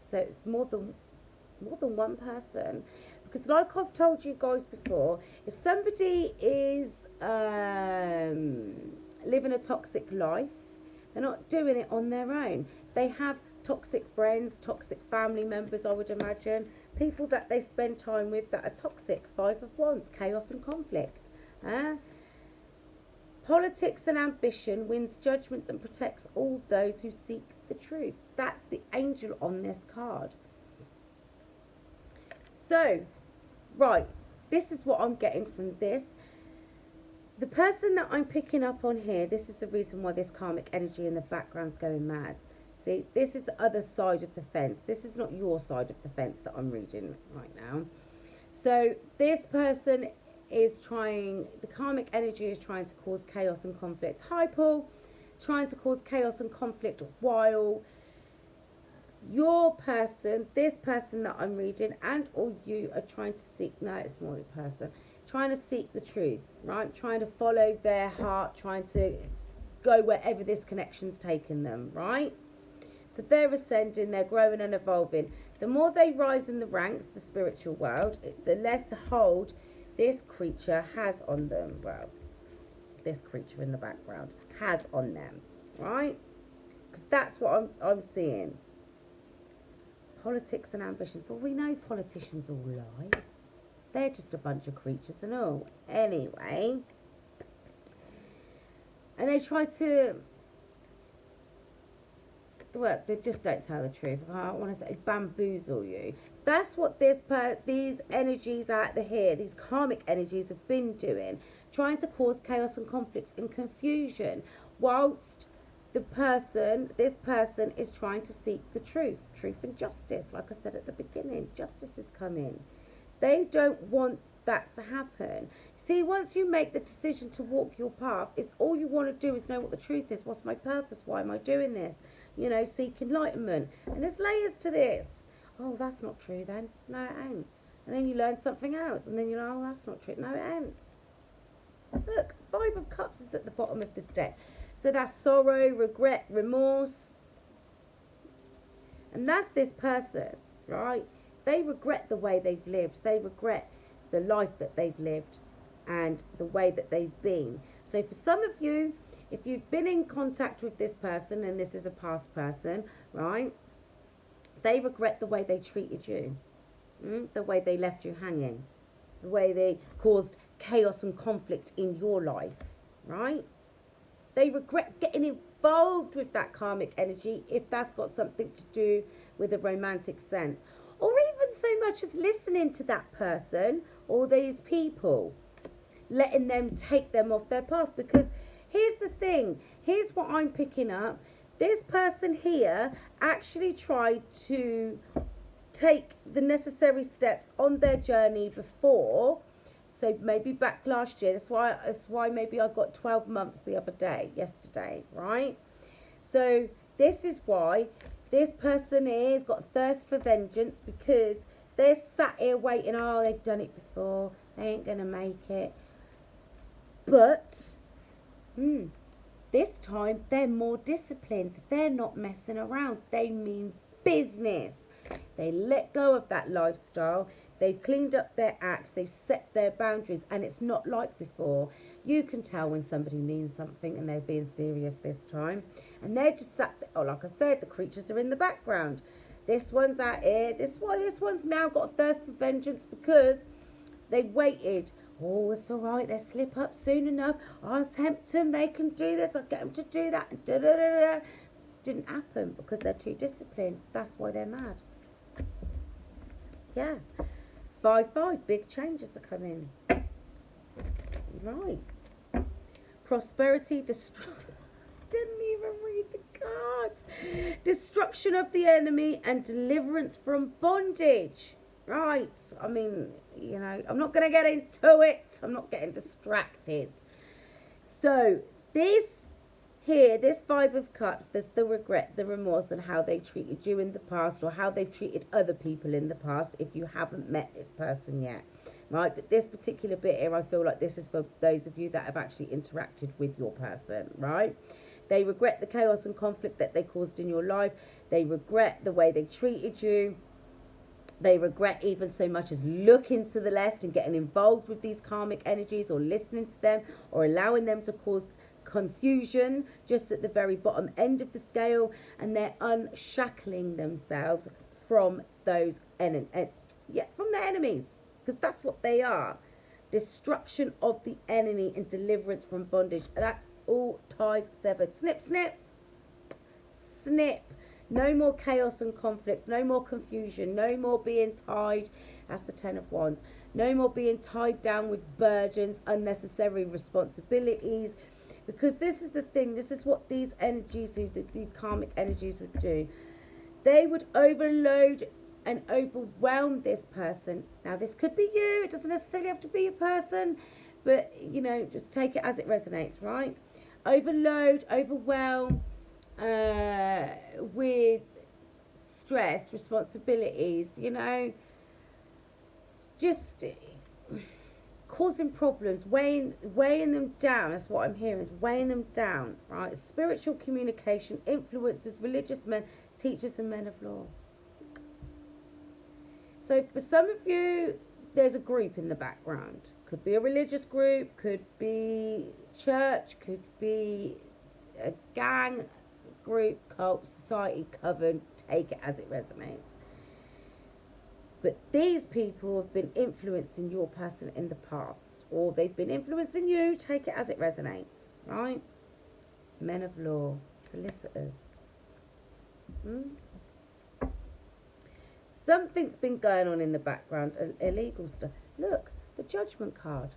So it's more than one person, because like I've told you guys before, if somebody is living a toxic life, they're not doing it on their own. They have toxic friends, toxic family members, I would imagine, people that they spend time with that are toxic. 5 of Wands, chaos and conflict. Politics and ambition wins judgments and protects all those who seek the truth. That's the angel on this card. So, right, this is what I'm getting from this. The person that I'm picking up on here, this is the reason why this karmic energy in the background's going mad. See, this is the other side of the fence. This is not your side of the fence that I'm reading right now. So this person is trying, the karmic energy is trying to cause chaos and conflict. Hi, Paul. Trying to cause chaos and conflict while your person, this person that I'm reading, and or you are trying to seek, no, it's more the person, trying to seek the truth, right? Trying to follow their heart, trying to go wherever this connection's taken them, right? So they're ascending, they're growing and evolving. The more they rise in the ranks, the spiritual world, the less hold this creature has on them. Well, this creature in the background has on them, right? Because that's what I'm seeing. Politics and ambition. But we know politicians all lie. They're just a bunch of creatures and all. Anyway. And they try to... Well, they just don't tell the truth. I want to say bamboozle you. That's what these energies out here, these karmic energies have been doing. Trying to cause chaos and conflict and confusion. Whilst this person is trying to seek the truth. Truth and justice. Like I said at the beginning, justice is coming. They don't want that to happen. See, once you make the decision to walk your path, it's all you want to do is know what the truth is. What's my purpose? Why am I doing this? You know, seek enlightenment. And there's layers to this. Oh, that's not true then. No, it ain't. And then you learn something else. And then you know, oh, that's not true. No, it ain't. Look, 5 of Cups is at the bottom of this deck. So that's sorrow, regret, remorse. And that's this person, right? They regret the way they've lived. They regret the life that they've lived and the way that they've been. So for some of you, if you've been in contact with this person, and this is a past person, right? They regret the way they treated you. The way they left you hanging. The way they caused chaos and conflict in your life, right? They regret getting involved with that karmic energy if that's got something to do with a romantic sense. Or even so much as listening to that person or these people, letting them take them off their path. Because here's the thing, here's what I'm picking up. This person here actually tried to take the necessary steps on their journey before. So maybe back last year. That's why maybe I got 12 months yesterday, right? So this is why this person is got thirst for vengeance, because they're sat here waiting. Oh, they've done it before. They ain't going to make it. But this time they're more disciplined. They're not messing around. They mean business. They let go of that lifestyle. They've cleaned up their act. They've set their boundaries. And it's not like before. You can tell when somebody means something and they're being serious this time. And they're just sat there. Oh, like I said, the creatures are in the background. This one's out here. This one's now got a thirst for vengeance because they waited. Oh, it's all right. They'll slip up soon enough. I'll tempt them. They can do this. I'll get them to do that. It didn't happen because they're too disciplined. That's why they're mad. Yeah. 5-5. Big changes are coming. Right. Prosperity, didn't even read the cards. Destruction of the enemy and deliverance from bondage. Right. I mean, you know, I'm not going to get into it. I'm not getting distracted. So, this 5 of Cups, there's the regret, the remorse on how they treated you in the past or how they've treated other people in the past if you haven't met this person yet. Right, but this particular bit here, I feel like this is for those of you that have actually interacted with your person, right? They regret the chaos and conflict that they caused in your life. They regret the way they treated you. They regret even so much as looking to the left and getting involved with these karmic energies or listening to them or allowing them to cause confusion just at the very bottom end of the scale. And they're unshackling themselves from those from their enemies. Because that's what they are. Destruction of the enemy and deliverance from bondage. That's all ties severed. Snip, snip. Snip. No more chaos and conflict. No more confusion. No more being tied. That's the 10 of Wands. No more being tied down with burdens, unnecessary responsibilities. Because this is the thing, this is what these energies, these karmic energies would do. They would overload and overwhelm this person. Now, this could be you. It doesn't necessarily have to be a person. But, you know, just take it as it resonates, right? Overload, overwhelm with stress, responsibilities, you know. Just causing problems, weighing them down. That's what I'm hearing, is weighing them down, right? Spiritual communication influences religious men, teachers and men of law. So for some of you, there's a group in the background. Could be a religious group, could be church, could be a gang, group, cult, society, coven, take it as it resonates. But these people have been influencing your person in the past, or they've been influencing you, take it as it resonates, right? Men of law, solicitors. Something's been going on in the background, illegal stuff. Look, the Judgment card.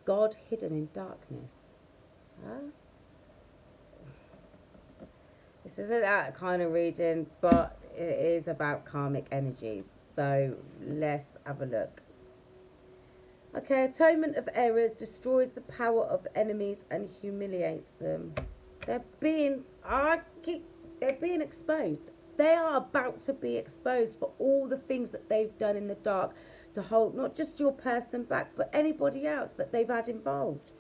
God hidden in darkness. Huh? This isn't that kind of reading, but it is about karmic energies. So let's have a look. Okay, atonement of errors destroys the power of enemies and humiliates them. They're being exposed. They are about to be exposed for all the things that they've done in the dark to hold not just your person back, but anybody else that they've had involved.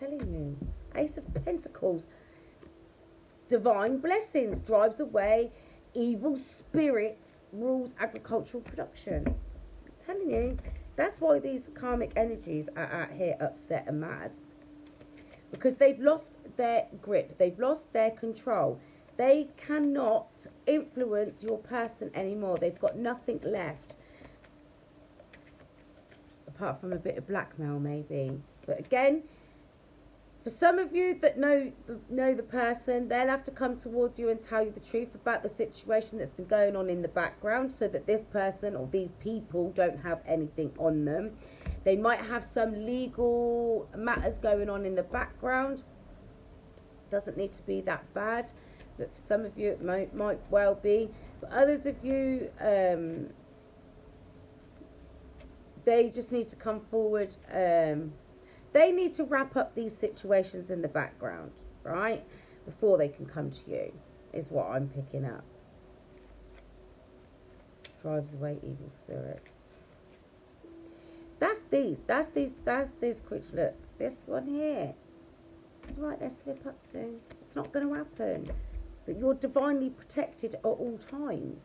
I'm telling you, Ace of Pentacles. Divine blessings drives away evil spirits, rules agricultural production. I'm telling you, that's why these karmic energies are out here upset and mad. Because they've lost their grip, they've lost their control. They cannot influence your person anymore. They've got nothing left. Apart from a bit of blackmail, maybe. But again, for some of you that know the person, they'll have to come towards you and tell you the truth about the situation that's been going on in the background, so that this person or these people don't have anything on them. They might have some legal matters going on in the background. Doesn't need to be that bad, but for some of you it might well be. For others of you, they just need to come forward. They need to wrap up these situations in the background, right? Before they can come to you, is what I'm picking up. Drives away evil spirits. That's this quick look. This one here. It's right, they slip up soon. It's not going to happen. But you're divinely protected at all times.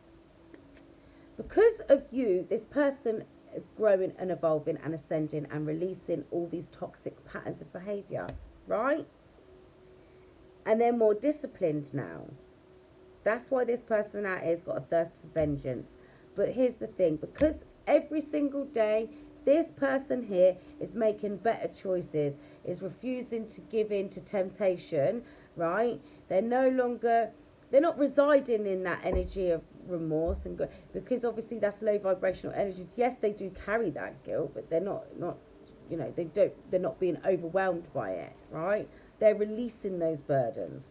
Because of you, this person is growing and evolving and ascending and releasing all these toxic patterns of behaviour, right? And they're more disciplined now. That's why this person out here's got a thirst for vengeance. But here's the thing, because every single day this person here is making better choices, is refusing to give in to temptation, right? They're not residing in that energy of remorse and because obviously that's low vibrational energies. Yes, they do carry that guilt, but they're not you know, they're not being overwhelmed by it, right? They're releasing those burdens.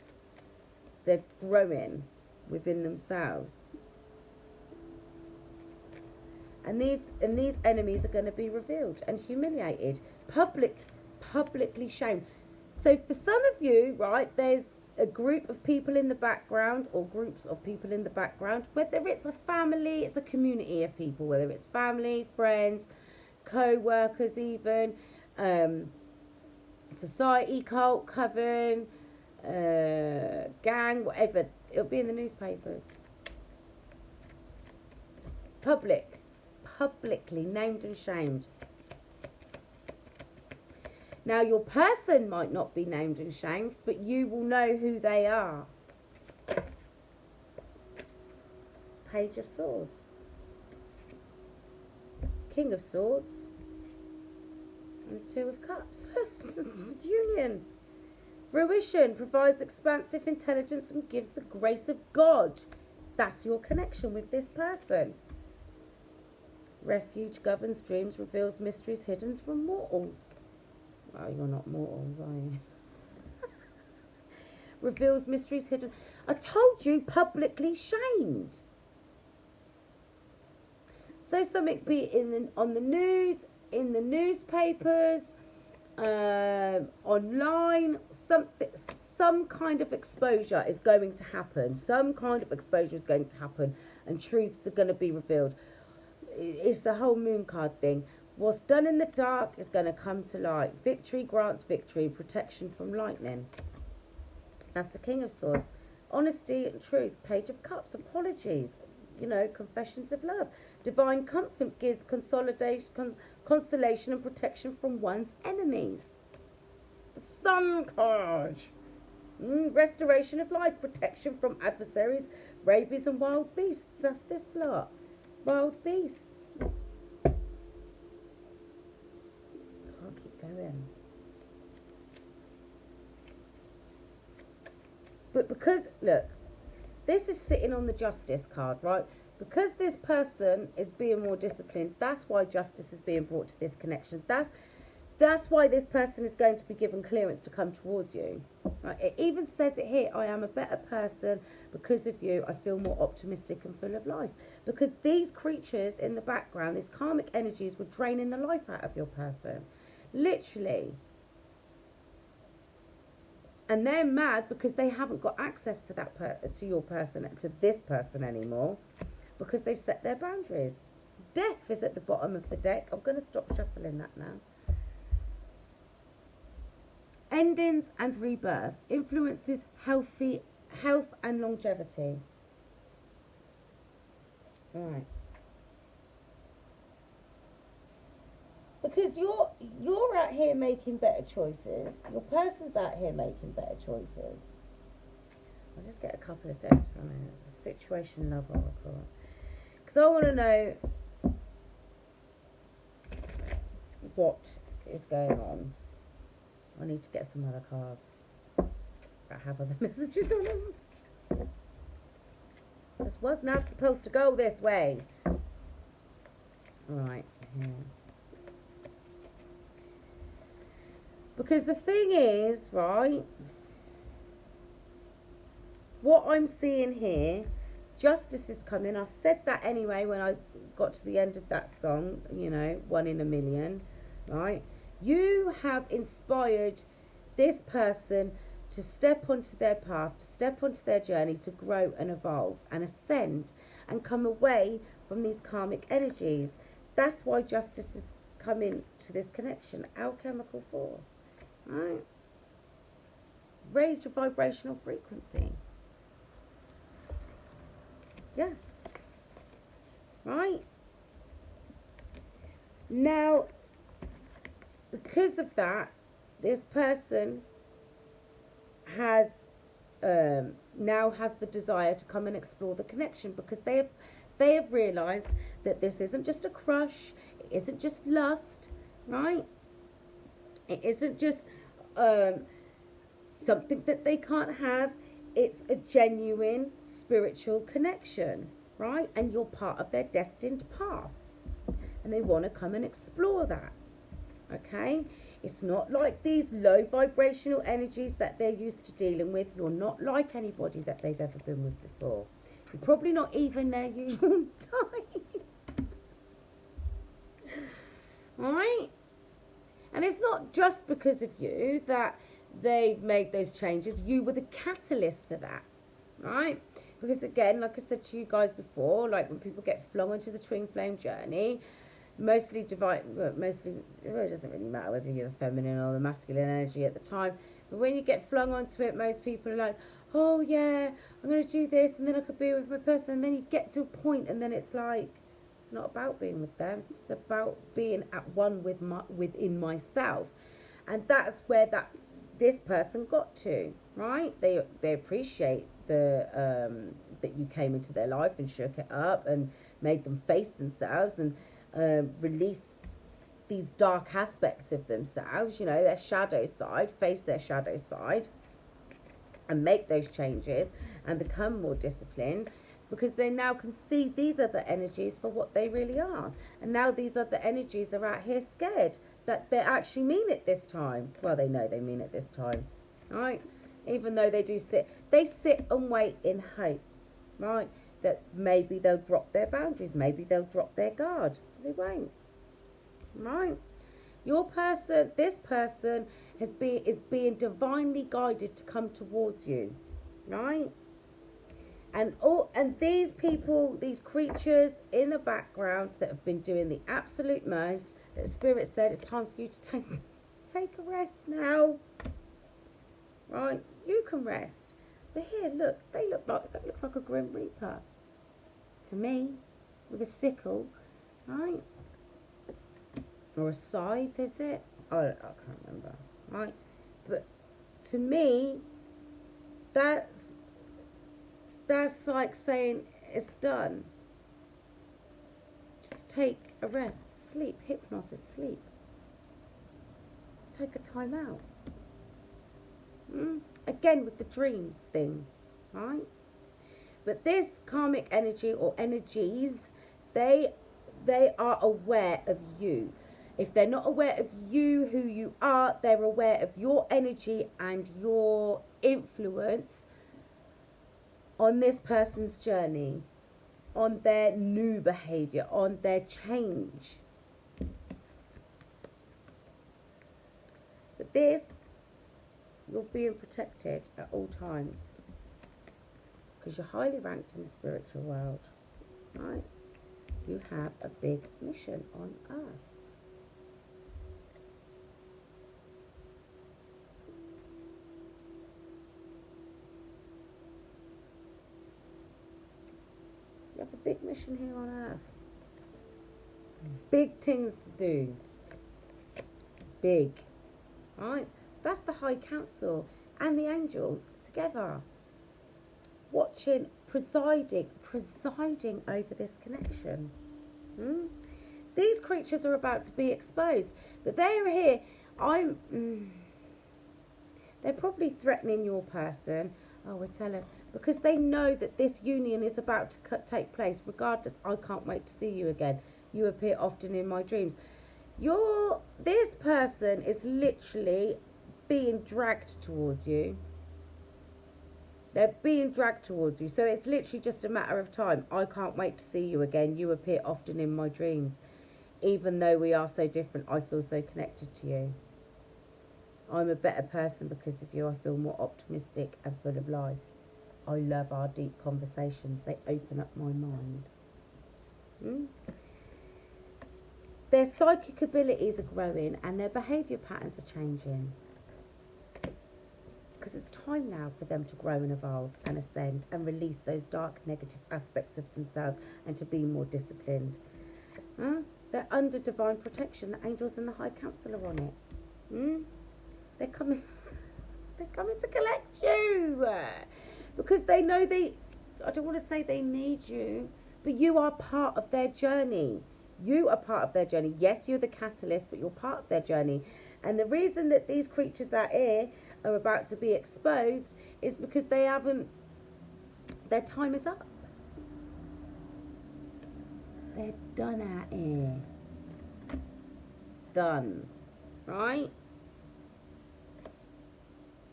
They're growing within themselves. And these enemies are going to be revealed and humiliated, publicly shamed. So for some of you, right, there's a group of people in the background, or groups of people in the background, whether it's a family, it's a community of people, whether it's family, friends, co-workers even, society, cult, coven, gang, whatever. It'll be in the newspapers. Publicly named and shamed. Now, your person might not be named and shamed, but you will know who they are. Page of Swords. King of Swords. And the Two of Cups. Union. Fruition provides expansive intelligence and gives the grace of God. That's your connection with this person. refuge, governs dreams, reveals mysteries hidden from mortals. Well, you're not mortals, are you? Reveals mysteries hidden. I told you, publicly shamed. So something be on the news, in the newspapers, online, some kind of exposure is going to happen. Some kind of exposure is going to happen, and truths are going to be revealed. It's the whole moon card thing. What's done in the dark is going to come to light. Victory grants victory, protection from lightning. That's the King of Swords. Honesty and truth. Page of Cups. Apologies. Confessions of love. Divine comfort gives consolation and protection from one's enemies. The Sun card. Restoration of life. Protection from adversaries, rabies and wild beasts. That's this lot. Wild beasts. Can't keep going. But because, look, this is sitting on the justice card, right? Because this person is being more disciplined, that's why justice is being brought to this connection. That's why this person is going to be given clearance to come towards you. Right? It even says it here, I am a better person because of you. I feel more optimistic and full of life. Because these creatures in the background, these karmic energies, were draining the life out of your person. Literally. And they're mad because they haven't got access to to your person, to this person anymore, because they've set their boundaries. Death is at the bottom of the deck. I'm going to stop shuffling that now. Endings and rebirth influences health and longevity. Right. Because you're out here making better choices. Your person's out here making better choices. I'll just get a couple of decks from it. Situation love oracle. Because I want to know what is going on. I need to get some other cards that have other messages on them. This was not supposed to go this way. Right, here. Because the thing is, right, what I'm seeing here, justice is coming. I said that anyway when I got to the end of that song, 1 in a million, right? You have inspired this person to step onto their path, to step onto their journey, to grow and evolve and ascend and come away from these karmic energies. That's why justice is coming to this connection, alchemical force. Right? Raise your vibrational frequency. Yeah. Right? Now, because of that, this person has now has the desire to come and explore the connection, because they have realized that this isn't just a crush, it isn't just lust, right? It isn't just something that they can't have. It's a genuine spiritual connection, right? And you're part of their destined path. And they want to come and explore that, okay? It's not like these low vibrational energies that they're used to dealing with. You're not like anybody that they've ever been with before. You're probably not even their usual type. Alright? And it's not just because of you that they've made those changes. You were the catalyst for that, right? Because again, like I said to you guys before, like when people get flung onto the twin flame journey, mostly it doesn't really matter whether you're the feminine or the masculine energy at the time, but when you get flung onto it, most people are like, oh yeah, I'm going to do this and then I could be with my person, and then you get to a point and then it's like, it's not about being with them, it's just about being at one with within myself. And that's where this person got to, right? They appreciate the that you came into their life and shook it up and made them face themselves and release these dark aspects of themselves, their shadow side, face their shadow side and make those changes and become more disciplined, because they now can see these other energies for what they really are. And now these other energies are out here scared that they actually mean it this time. Well, they know they mean it this time, right? Even though they sit and wait in hope, right? That maybe they'll drop their boundaries, maybe they'll drop their guard. They won't, right? This person is being divinely guided to come towards you, right? And these people, these creatures in the background that have been doing the absolute most, that Spirit said it's time for you to take a rest now, right? You can rest. But here, look, that looks like a Grim Reaper to me, with a sickle, right? Or a scythe, is it? I can't remember, right? But to me, that's like saying it's done. Just take a rest, sleep, hypnosis, sleep. Take a time out. Again with the dreams thing, right? But this karmic energy or energies, they are aware of you. If they're not aware of you, who you are, they're aware of your energy and your influence on this person's journey, on their new behavior, on their change. But this, you're being protected at all times because you're highly ranked in the spiritual world, right? You have a big mission on earth. You have a big mission here on earth. Big things to do. Big. Right? That's the High Council and the angels together. Watching, presiding over this connection. These creatures are about to be exposed. But they're here. They're probably threatening your person. Oh, we'll tell her. Because they know that this union is about to take place. Regardless, I can't wait to see you again. You appear often in my dreams. This person is literally being dragged towards you. They're being dragged towards you. So it's literally just a matter of time. I can't wait to see you again. You appear often in my dreams. Even though we are so different, I feel so connected to you. I'm a better person because of you. I feel more optimistic and full of life. I love our deep conversations. They open up my mind. Their psychic abilities are growing and their behaviour patterns are changing. Because it's time now for them to grow and evolve and ascend and release those dark negative aspects of themselves and to be more disciplined. They're under divine protection. The angels and the High Council are on it. They're coming to collect you. Because they know I don't want to say they need you, but you are part of their journey. You are part of their journey. Yes, you're the catalyst, but you're part of their journey. And the reason that these creatures out here are about to be exposed is because their time is up. They're done out here. Done. Right?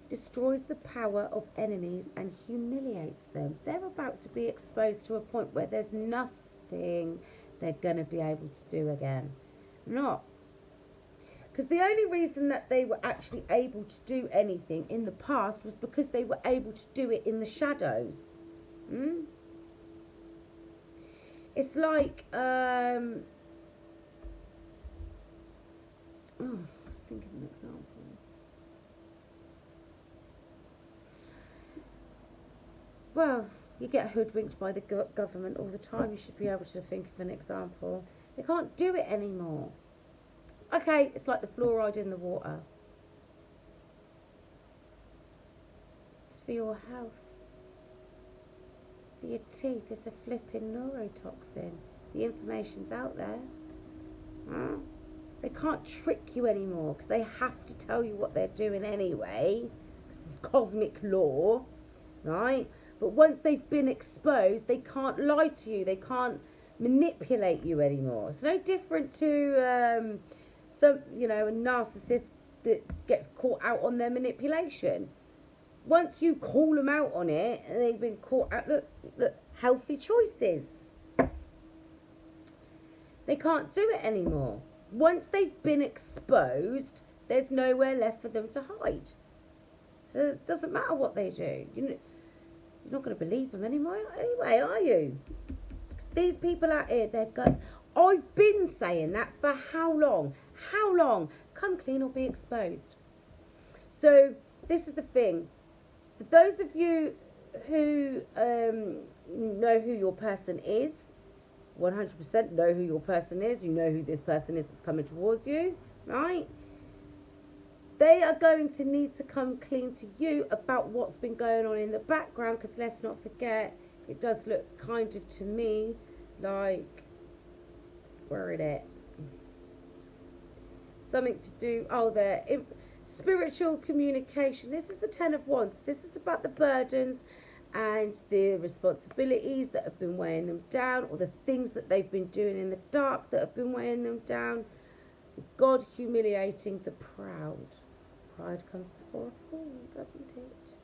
Destroys the power of enemies and humiliates them. They're about to be exposed to a point where there's nothing they're going to be able to do again. Not. Because the only reason that they were actually able to do anything in the past was because they were able to do it in the shadows. It's like, think of an example. Well, you get hoodwinked by the government all the time. You should be able to think of an example. They can't do it anymore. Okay, it's like the fluoride in the water. It's for your health. It's for your teeth. It's a flipping neurotoxin. The information's out there. They can't trick you anymore because they have to tell you what they're doing anyway. Because it's cosmic law, right? But once they've been exposed, they can't lie to you. They can't manipulate you anymore. It's no different to a narcissist that gets caught out on their manipulation. Once you call them out on it, and they've been caught out, look, healthy choices. They can't do it anymore. Once they've been exposed, there's nowhere left for them to hide. So it doesn't matter what they do. You're not going to believe them anymore, anyway, are you? These people out here, they're good. I've been saying that for how long? How long? Come clean or be exposed. So this is the thing. For those of you who know who your person is, 100% know who your person is. You know who this person is that's coming towards you, right? They are going to need to come clean to you about what's been going on in the background, because let's not forget, it does look kind of to me like, where is it? Something to do, spiritual communication. This is the Ten of Wands. This is about the burdens and the responsibilities that have been weighing them down, or the things that they've been doing in the dark that have been weighing them down. God humiliating the proud. Pride comes before a fall, doesn't it?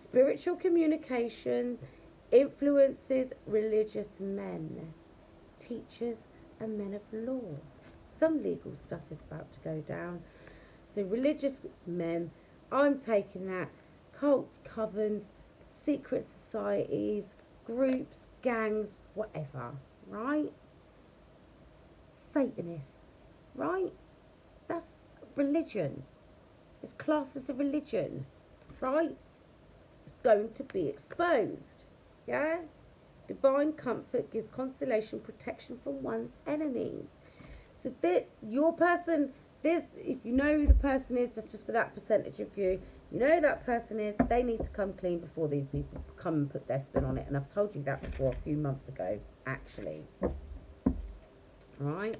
Spiritual communication influences religious men, teachers and men of law. Some legal stuff is about to go down. So religious men, I'm taking that. Cults, covens, secret societies, groups, gangs, whatever, right? Satanists, right? That's religion. It's classed as a religion, right? It's going to be exposed, yeah? Divine comfort gives consolation, protection from one's enemies. So your person, if you know who the person is, that's just for that percentage of you, you know who that person is, they need to come clean before these people come and put their spin on it. And I've told you that before a few months ago, actually. Alright?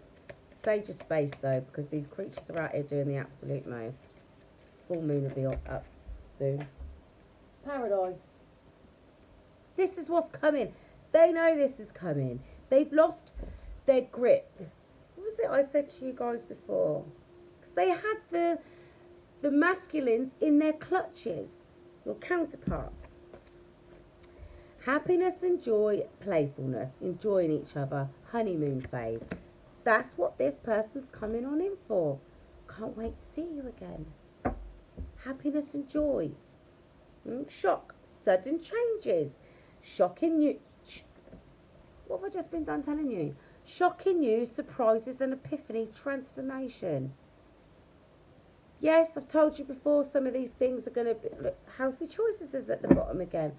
Save your space, though, because these creatures are out here doing the absolute most. Full moon will be up soon. Paradise. This is what's coming. They know this is coming. They've lost their grip. What was it I said to you guys before? Because they had the masculines in their clutches, your counterparts. Happiness and joy, playfulness, enjoying each other, honeymoon phase. That's what this person's coming on in for. Can't wait to see you again. Happiness and joy. Shock, sudden changes. Shocking you. What have I just been done telling you? Shocking news, surprises and epiphany, transformation. Yes, I've told you before, some of these things are going to be, look, healthy choices is at the bottom again.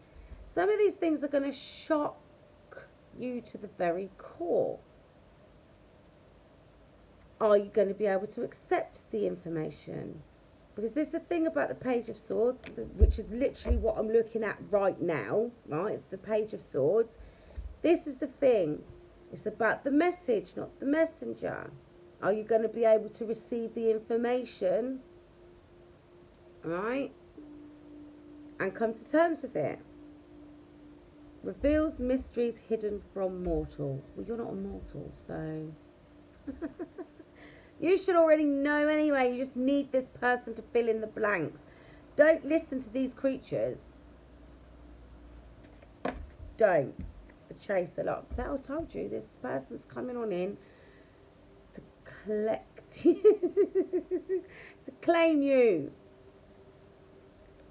Some of these things are going to shock you to the very core. Are you going to be able to accept the information? Because there's the thing about the Page of Swords, which is literally what I'm looking at right now, right? It's the Page of Swords. This is the thing. It's about the message, not the messenger. Are you going to be able to receive the information, right? And come to terms with it. Reveals mysteries hidden from mortals. Well, you're not a mortal, so... You should already know anyway. You just need this person to fill in the blanks. Don't listen to these creatures. Don't. Chase a lot. So I told you, this person's coming on in to collect you. To claim you.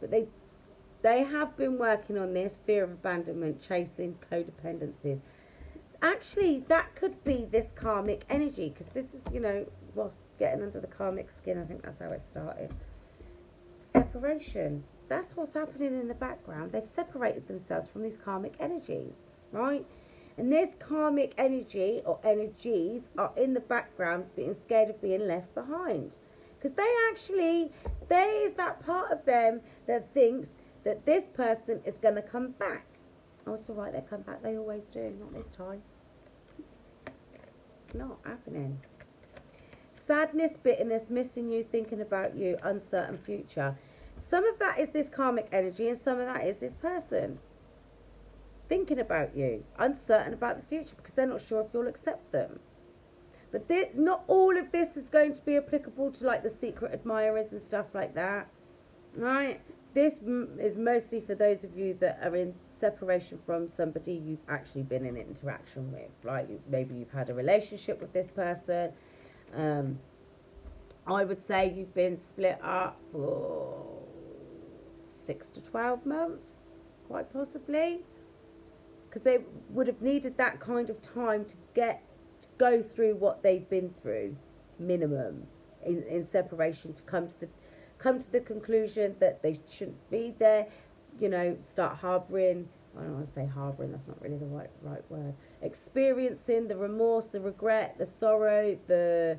But they have been working on this. Fear of abandonment, chasing, codependencies. Actually, that could be this karmic energy. Because this is, what's getting under the karmic skin. I think that's how it started. Separation. That's what's happening in the background. They've separated themselves from these karmic energies, right? And this karmic energy or energies are in the background being scared of being left behind. Because there is that part of them that thinks that this person is going to come back. Oh, it's all right, they come back. They always do. Not this time. It's not happening. Sadness, bitterness, missing you, thinking about you, uncertain future. Some of that is this karmic energy and some of that is this person. thinking about you, uncertain about the future because they're not sure if you'll accept them. But not all of this is going to be applicable to like the secret admirers and stuff like that, right? This is mostly for those of you that are in separation from somebody you've actually been in interaction with. Like maybe you've had a relationship with this person. I would say you've been split up for 6 to 12 months, quite possibly. Because they would have needed that kind of time to go through what they've been through, minimum, in separation, to come to the conclusion that they shouldn't be there, start harbouring, I don't want to say harbouring, that's not really the right word, experiencing the remorse, the regret, the sorrow, the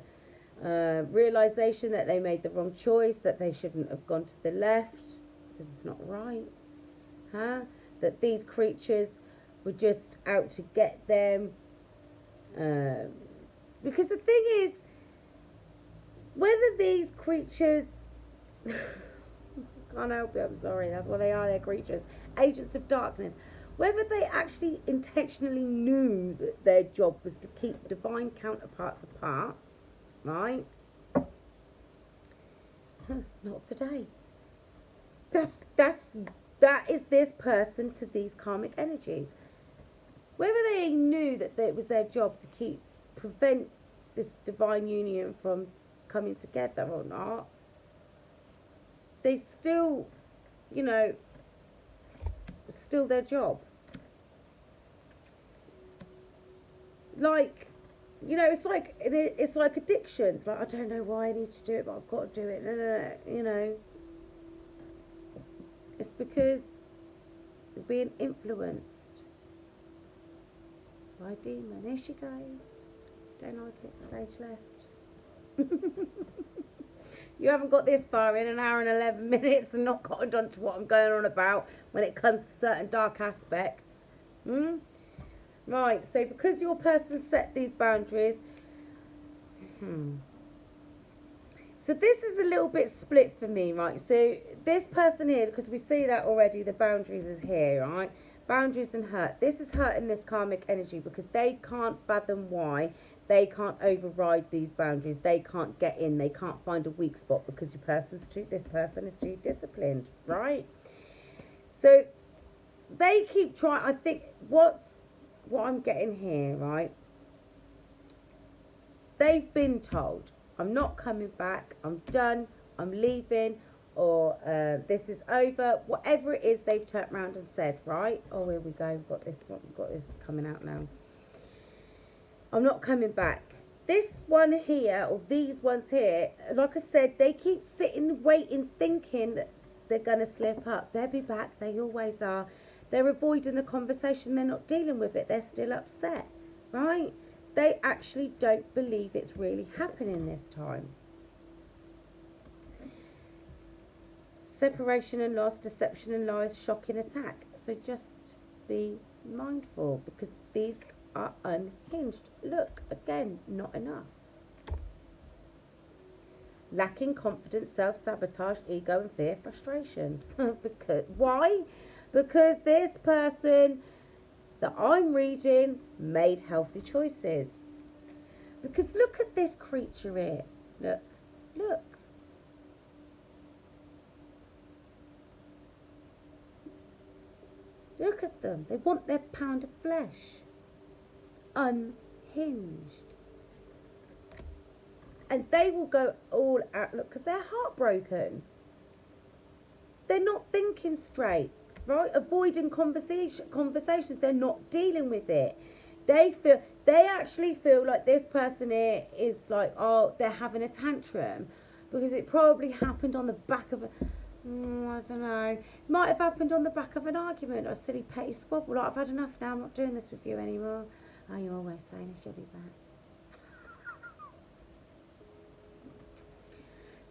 realisation that they made the wrong choice, that they shouldn't have gone to the left, because it's not right, that these creatures were just out to get them, because the thing is, whether these creatures, can't help it, I'm sorry, that's what they are, they're creatures, agents of darkness, whether they actually intentionally knew that their job was to keep divine counterparts apart, right? Not today. That is this person to these karmic energies. Whether they knew that it was their job to prevent this divine union from coming together or not, they still, still their job. Like, it's like addictions. Like, I don't know why I need to do it, but I've got to do it. It's because you're being influenced by a demon. Here she goes. Don't like it. Stage left. You haven't got this far in an hour and 11 minutes and not gotten on to what I'm going on about when it comes to certain dark aspects. Right, so because your person set these boundaries, so this is a little bit split for me, right? So this person here, because we see that already, the boundaries is here, right? Boundaries and hurt. This is hurting this karmic energy because they can't fathom why. They can't override these boundaries. They can't get in. They can't find a weak spot because this person is too disciplined, right? So they keep trying. I think what I'm getting here, right? They've been told, I'm not coming back, I'm done, I'm leaving, or this is over, whatever it is they've turned around and said, right? Oh, here we go, we've got this coming out now. I'm not coming back. This one here, or these ones here, like I said, they keep sitting, waiting, thinking that they're going to slip up. They'll be back, they always are. They're avoiding the conversation, they're not dealing with it, they're still upset, right? They actually don't believe it's really happening this time. Separation and loss, deception and lies, shocking attack. So just be mindful because these are unhinged. Look, again, not enough. Lacking confidence, self-sabotage, ego and fear, frustrations. Why? Because this person that I'm reading made healthy choices. Because look at this creature here. Look. Look at them. They want their pound of flesh. Unhinged. And they will go all out, look, because they're heartbroken. They're not thinking straight, right? Avoiding conversations. They're not dealing with it. They actually feel like this person here is like, oh, they're having a tantrum because it probably happened on the back of I don't know. Might have happened on the back of an argument or a silly petty squabble. Like, I've had enough now. I'm not doing this with you anymore. Oh, you're always saying this. You'll be back.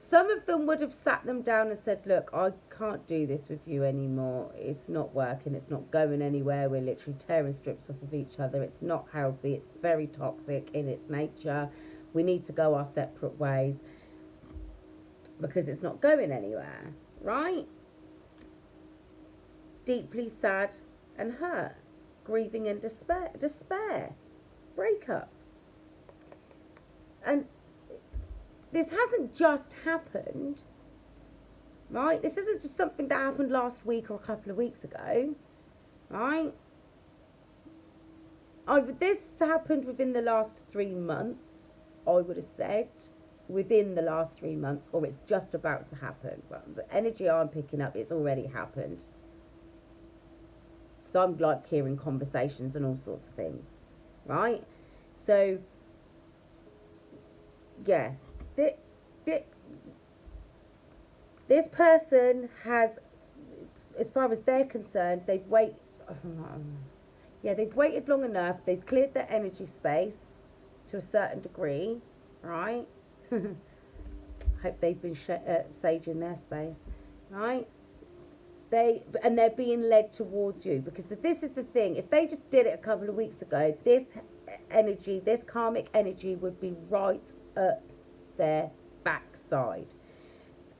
Some of them would have sat them down and said, look, I can't do this with you anymore. It's not working. It's not going anywhere. We're literally tearing strips off of each other. It's not healthy. It's very toxic in its nature. We need to go our separate ways because it's not going anywhere, right? Deeply sad and hurt. grieving and despair, breakup. And this hasn't just happened, right? This isn't just something that happened last week or a couple of weeks ago, right? This happened within the last 3 months, I would have said, within the last 3 months, or it's just about to happen. But the energy I'm picking up, it's already happened. So I'm like hearing conversations and all sorts of things, right? So, yeah, this person has, as far as they're concerned, they've waited long enough. They've cleared their energy space to a certain degree, right? Hope they've been saging their space, right? They're being led towards you, because this is the thing. If they just did it a couple of weeks ago, this energy, this karmic energy, would be right at their backside,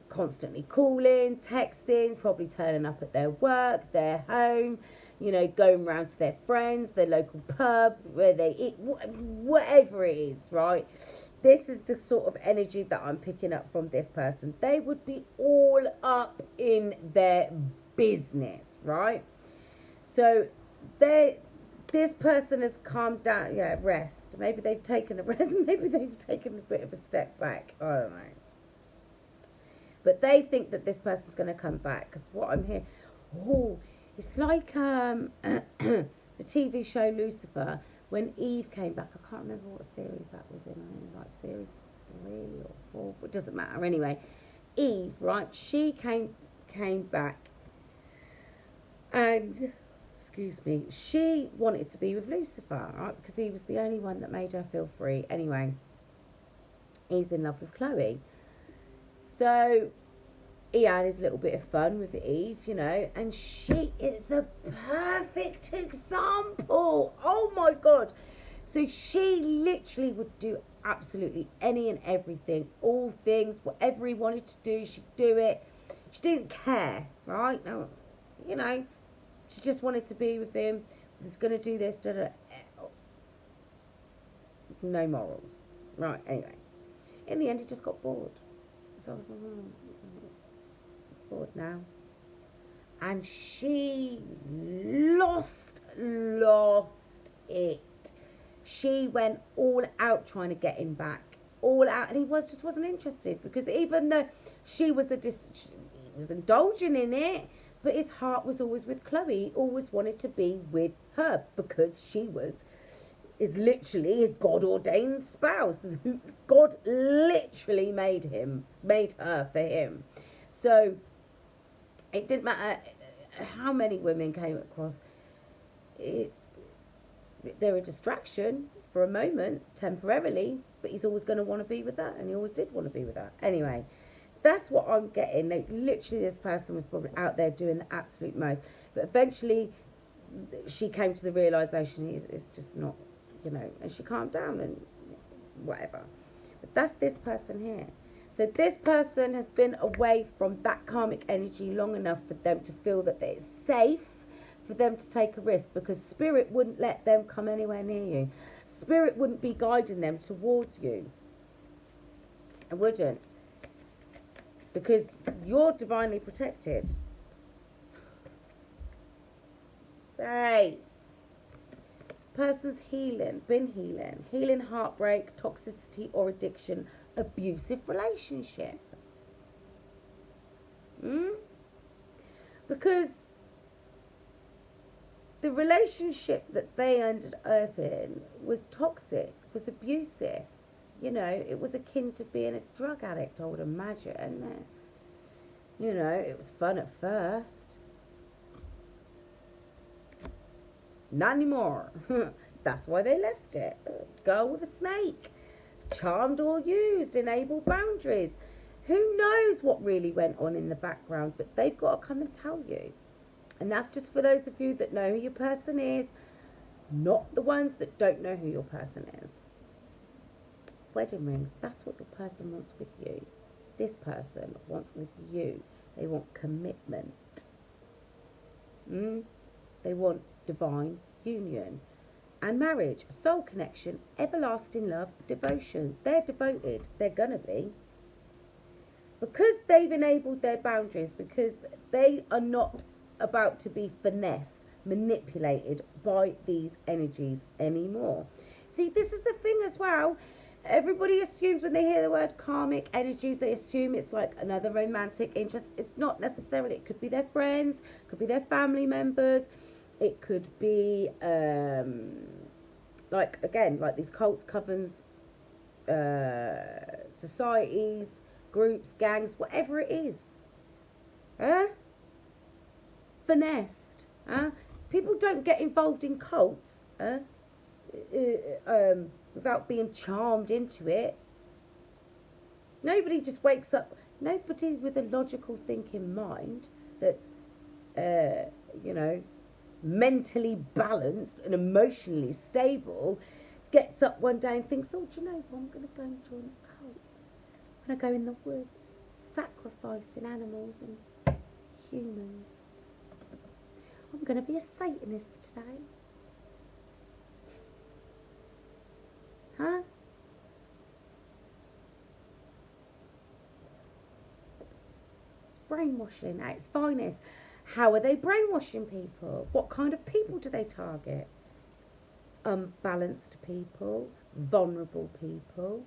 constantly calling, texting, probably turning up at their work, their home, you know, going round to their friends, their local pub, where they eat, whatever it is, right? This is the sort of energy that I'm picking up from this person. They would be all up in their business, right? So this person has calmed down, rest. Maybe they've taken a rest, maybe they've taken a bit of a step back, I don't know. But they think that this person's going to come back, because what I'm hearing, it's like the TV show Lucifer, when Eve came back. I can't remember what series that was in. I think it was like series 3 or 4, but it doesn't matter. Anyway, Eve, right, she came back, and, excuse me, she wanted to be with Lucifer, right, because he was the only one that made her feel free. Anyway, he's in love with Chloe. So he had his little bit of fun with Eve, you know, and she is a perfect example. Oh my God. So she literally would do absolutely any and everything, all things, whatever he wanted to do, she'd do it. She didn't care, right? No, you know, she just wanted to be with him. Was going to do this, no morals. Right, anyway. In the end, he just got bored. So, bored now. And she lost it. She went all out trying to get him back. All out. And he just wasn't interested. Because even though he was indulging in it, but his heart was always with Chloe. He always wanted to be with her, because she is literally his God-ordained spouse. God literally made her for him. So it didn't matter how many women came across it. They're a distraction for a moment, temporarily, but he's always going to want to be with her, and he always did want to be with her. Anyway, that's what I'm getting. Like, literally, this person was probably out there doing the absolute most, but eventually she came to the realisation it's just not, you know, and she calmed down and whatever. But that's this person here. So this person has been away from that karmic energy long enough for them to feel that it's safe for them to take a risk, because spirit wouldn't let them come anywhere near you. Spirit wouldn't be guiding them towards you. It wouldn't. Because you're divinely protected. Say. Person's been healing heartbreak, toxicity or addiction, abusive relationship. Because the relationship that they ended up in was toxic, was abusive. You know, it was akin to being a drug addict, I would imagine. You know, it was fun at first. Not anymore. That's why they left it. Girl with a snake. Charmed or used, enabled boundaries. Who knows what really went on in the background, but they've got to come and tell you. And that's just for those of you that know who your person is, not the ones that don't know who your person is. Wedding rings, that's what your person wants with you. This person wants with you. They want commitment. They want divine union and marriage, soul connection, everlasting love, devotion. They're devoted. They're going to be. Because they've enabled their boundaries, because they are not about to be finessed, manipulated by these energies anymore. See, this is the thing as well. Everybody assumes when they hear the word karmic energies, they assume it's like another romantic interest. It's not necessarily. It could be their friends, could be their family members. It could be, like, again, like these cults, covens, societies, groups, gangs, whatever it is. Finessed. People don't get involved in cults without being charmed into it. Nobody just wakes up. Nobody with a logical thinking mind that's, mentally balanced and emotionally stable gets up one day and thinks, oh, do you know what? I'm going to go and join a cult. I'm going to go in the woods, sacrificing animals and humans. I'm going to be a Satanist today. Huh? Brainwashing at its finest. How are they brainwashing people? What kind of people do they target? Unbalanced people, vulnerable people,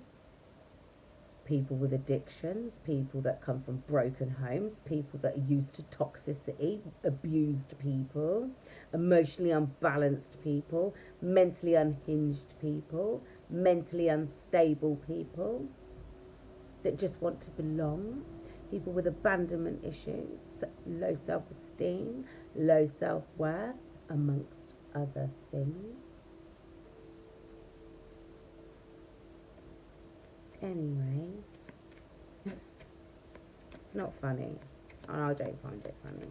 people with addictions, people that come from broken homes, people that are used to toxicity, abused people, emotionally unbalanced people, mentally unhinged people, mentally unstable people that just want to belong, people with abandonment issues, low self-esteem, low self-worth, amongst other things. Anyway, it's not funny. I don't find it funny.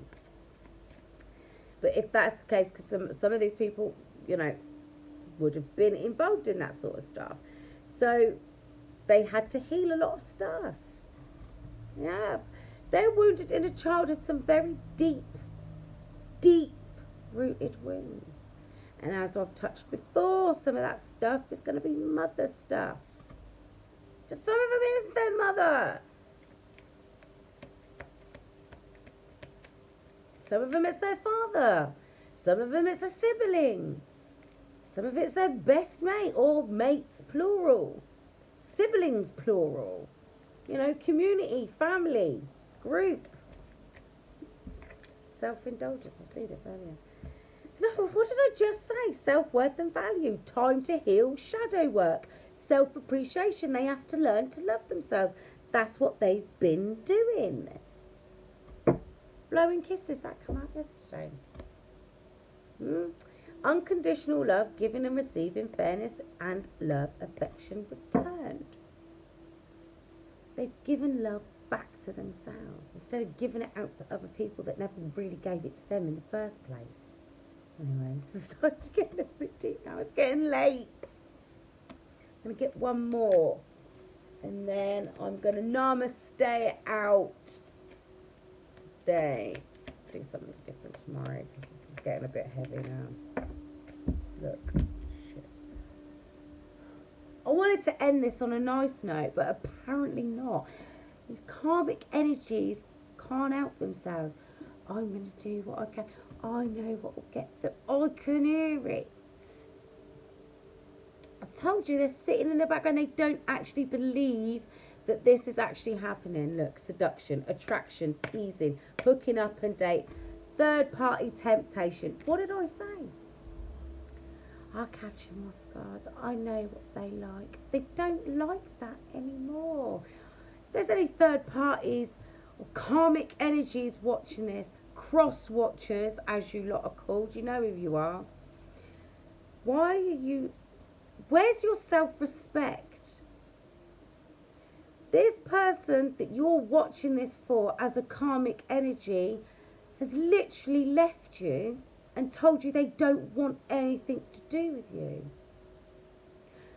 But if that's the case, because some of these people, would have been involved in that sort of stuff. So they had to heal a lot of stuff. Yeah. They're wounded in a childhood, some very deep, deep rooted wounds. And as I've touched before, some of that stuff is going to be mother stuff. But some of them is their mother. Some of them it's their father. Some of them it's a sibling. Some of it's their best mate or mates plural. Siblings plural. Community, family, group. Self-indulgence, I see this earlier. No, what did I just say? Self-worth and value. Time to heal, shadow work. Self-appreciation. They have to learn to love themselves. That's what they've been doing. Blowing kisses, that came out yesterday. Unconditional love, giving and receiving, fairness and love, affection returned. They've given love back to themselves instead of giving it out to other people that never really gave it to them in the first place. Anyway, this is starting to get a little bit deep now. It's getting late. I'm going to get one more. And then I'm going to namaste out today. Do something different tomorrow because this is getting a bit heavy now. Look. Shit. I wanted to end this on a nice note, but apparently not. These karmic energies can't help themselves. I'm going to do what I can. I know what will get them. I can hear it. I told you they're sitting in the background. They don't actually believe that this is actually happening. Look, seduction, attraction, teasing, hooking up and date, third party temptation. What did I say? I'll catch them off guard. I know what they like. They don't like that anymore. If there's any third parties or karmic energies watching this, cross watchers as you lot are called, you know who you are. Why are you... Where's your self-respect? This person that you're watching this for as a karmic energy has literally left you and told you they don't want anything to do with you.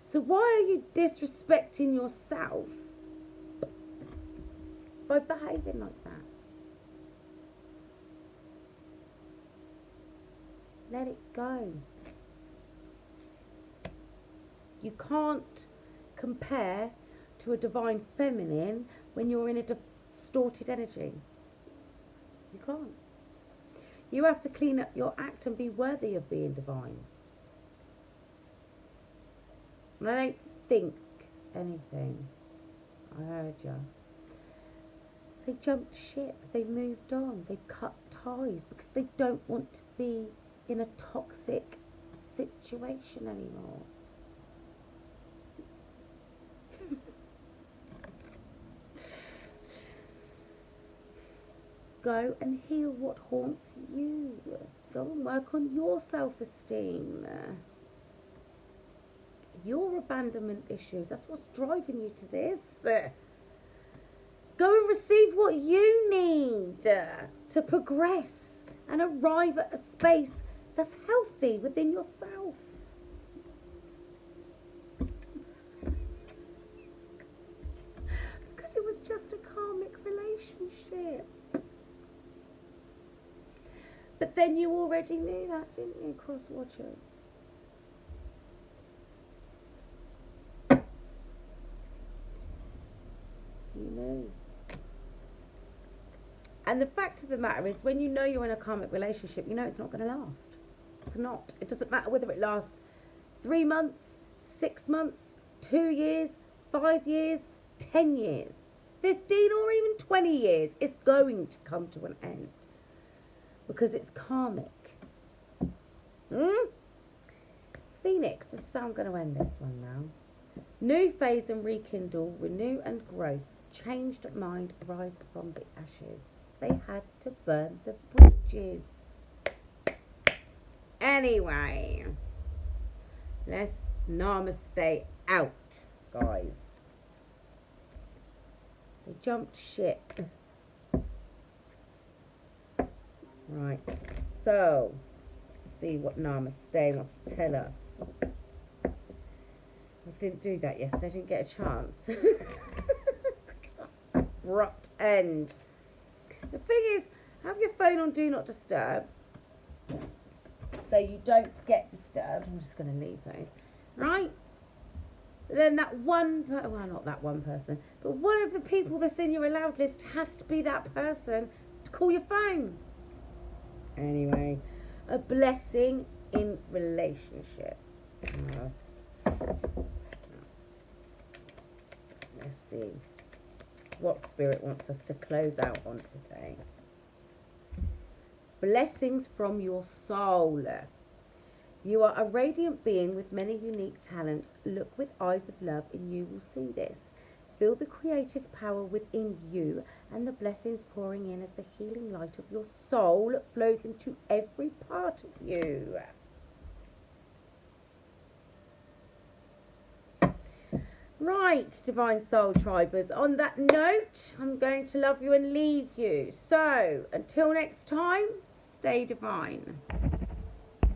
So why are you disrespecting yourself by behaving like that? Let it go. You can't compare to a divine feminine when you're in a distorted energy. You can't. You have to clean up your act and be worthy of being divine. And I don't think anything. I heard you. They jumped ship. They moved on. They cut ties because they don't want to be in a toxic situation anymore. Go and heal what haunts you. Go and work on your self-esteem. Your abandonment issues. That's what's driving you to this. Go and receive what you need to progress and arrive at a space that's healthy within yourself. Because it was just a karmic relationship. But then you already knew that, didn't you, cross watchers? You knew. And the fact of the matter is, when you know you're in a karmic relationship, you know it's not going to last. It's not. It doesn't matter whether it lasts 3 months, 6 months, 2 years, 5 years, 10 years, 15 or even 20 years. It's going to come to an end. Because it's karmic. Phoenix, this is how I'm going to end this one now. New phase and rekindle, renew and growth. Changed mind, rise from the ashes. They had to burn the bridges. Anyway, let's namaste out, guys. They jumped ship. Right, so let's see what Namaste wants to tell us. I didn't do that yesterday, I didn't get a chance. Abrupt end. The thing is, have your phone on Do Not Disturb so you don't get disturbed. I'm just going to leave those. Right? Then that one, well, not that one person, but one of the people that's in your allowed list has to be that person to call your phone. Anyway, a blessing in relationships. Let's see what Spirit wants us to close out on today. Blessings from your soul. You are a radiant being with many unique talents. Look with eyes of love and you will see this. Feel the creative power within you and the blessings pouring in as the healing light of your soul flows into every part of you. Right, Divine Soul Tribers, on that note, I'm going to love you and leave you. So, until next time, stay divine.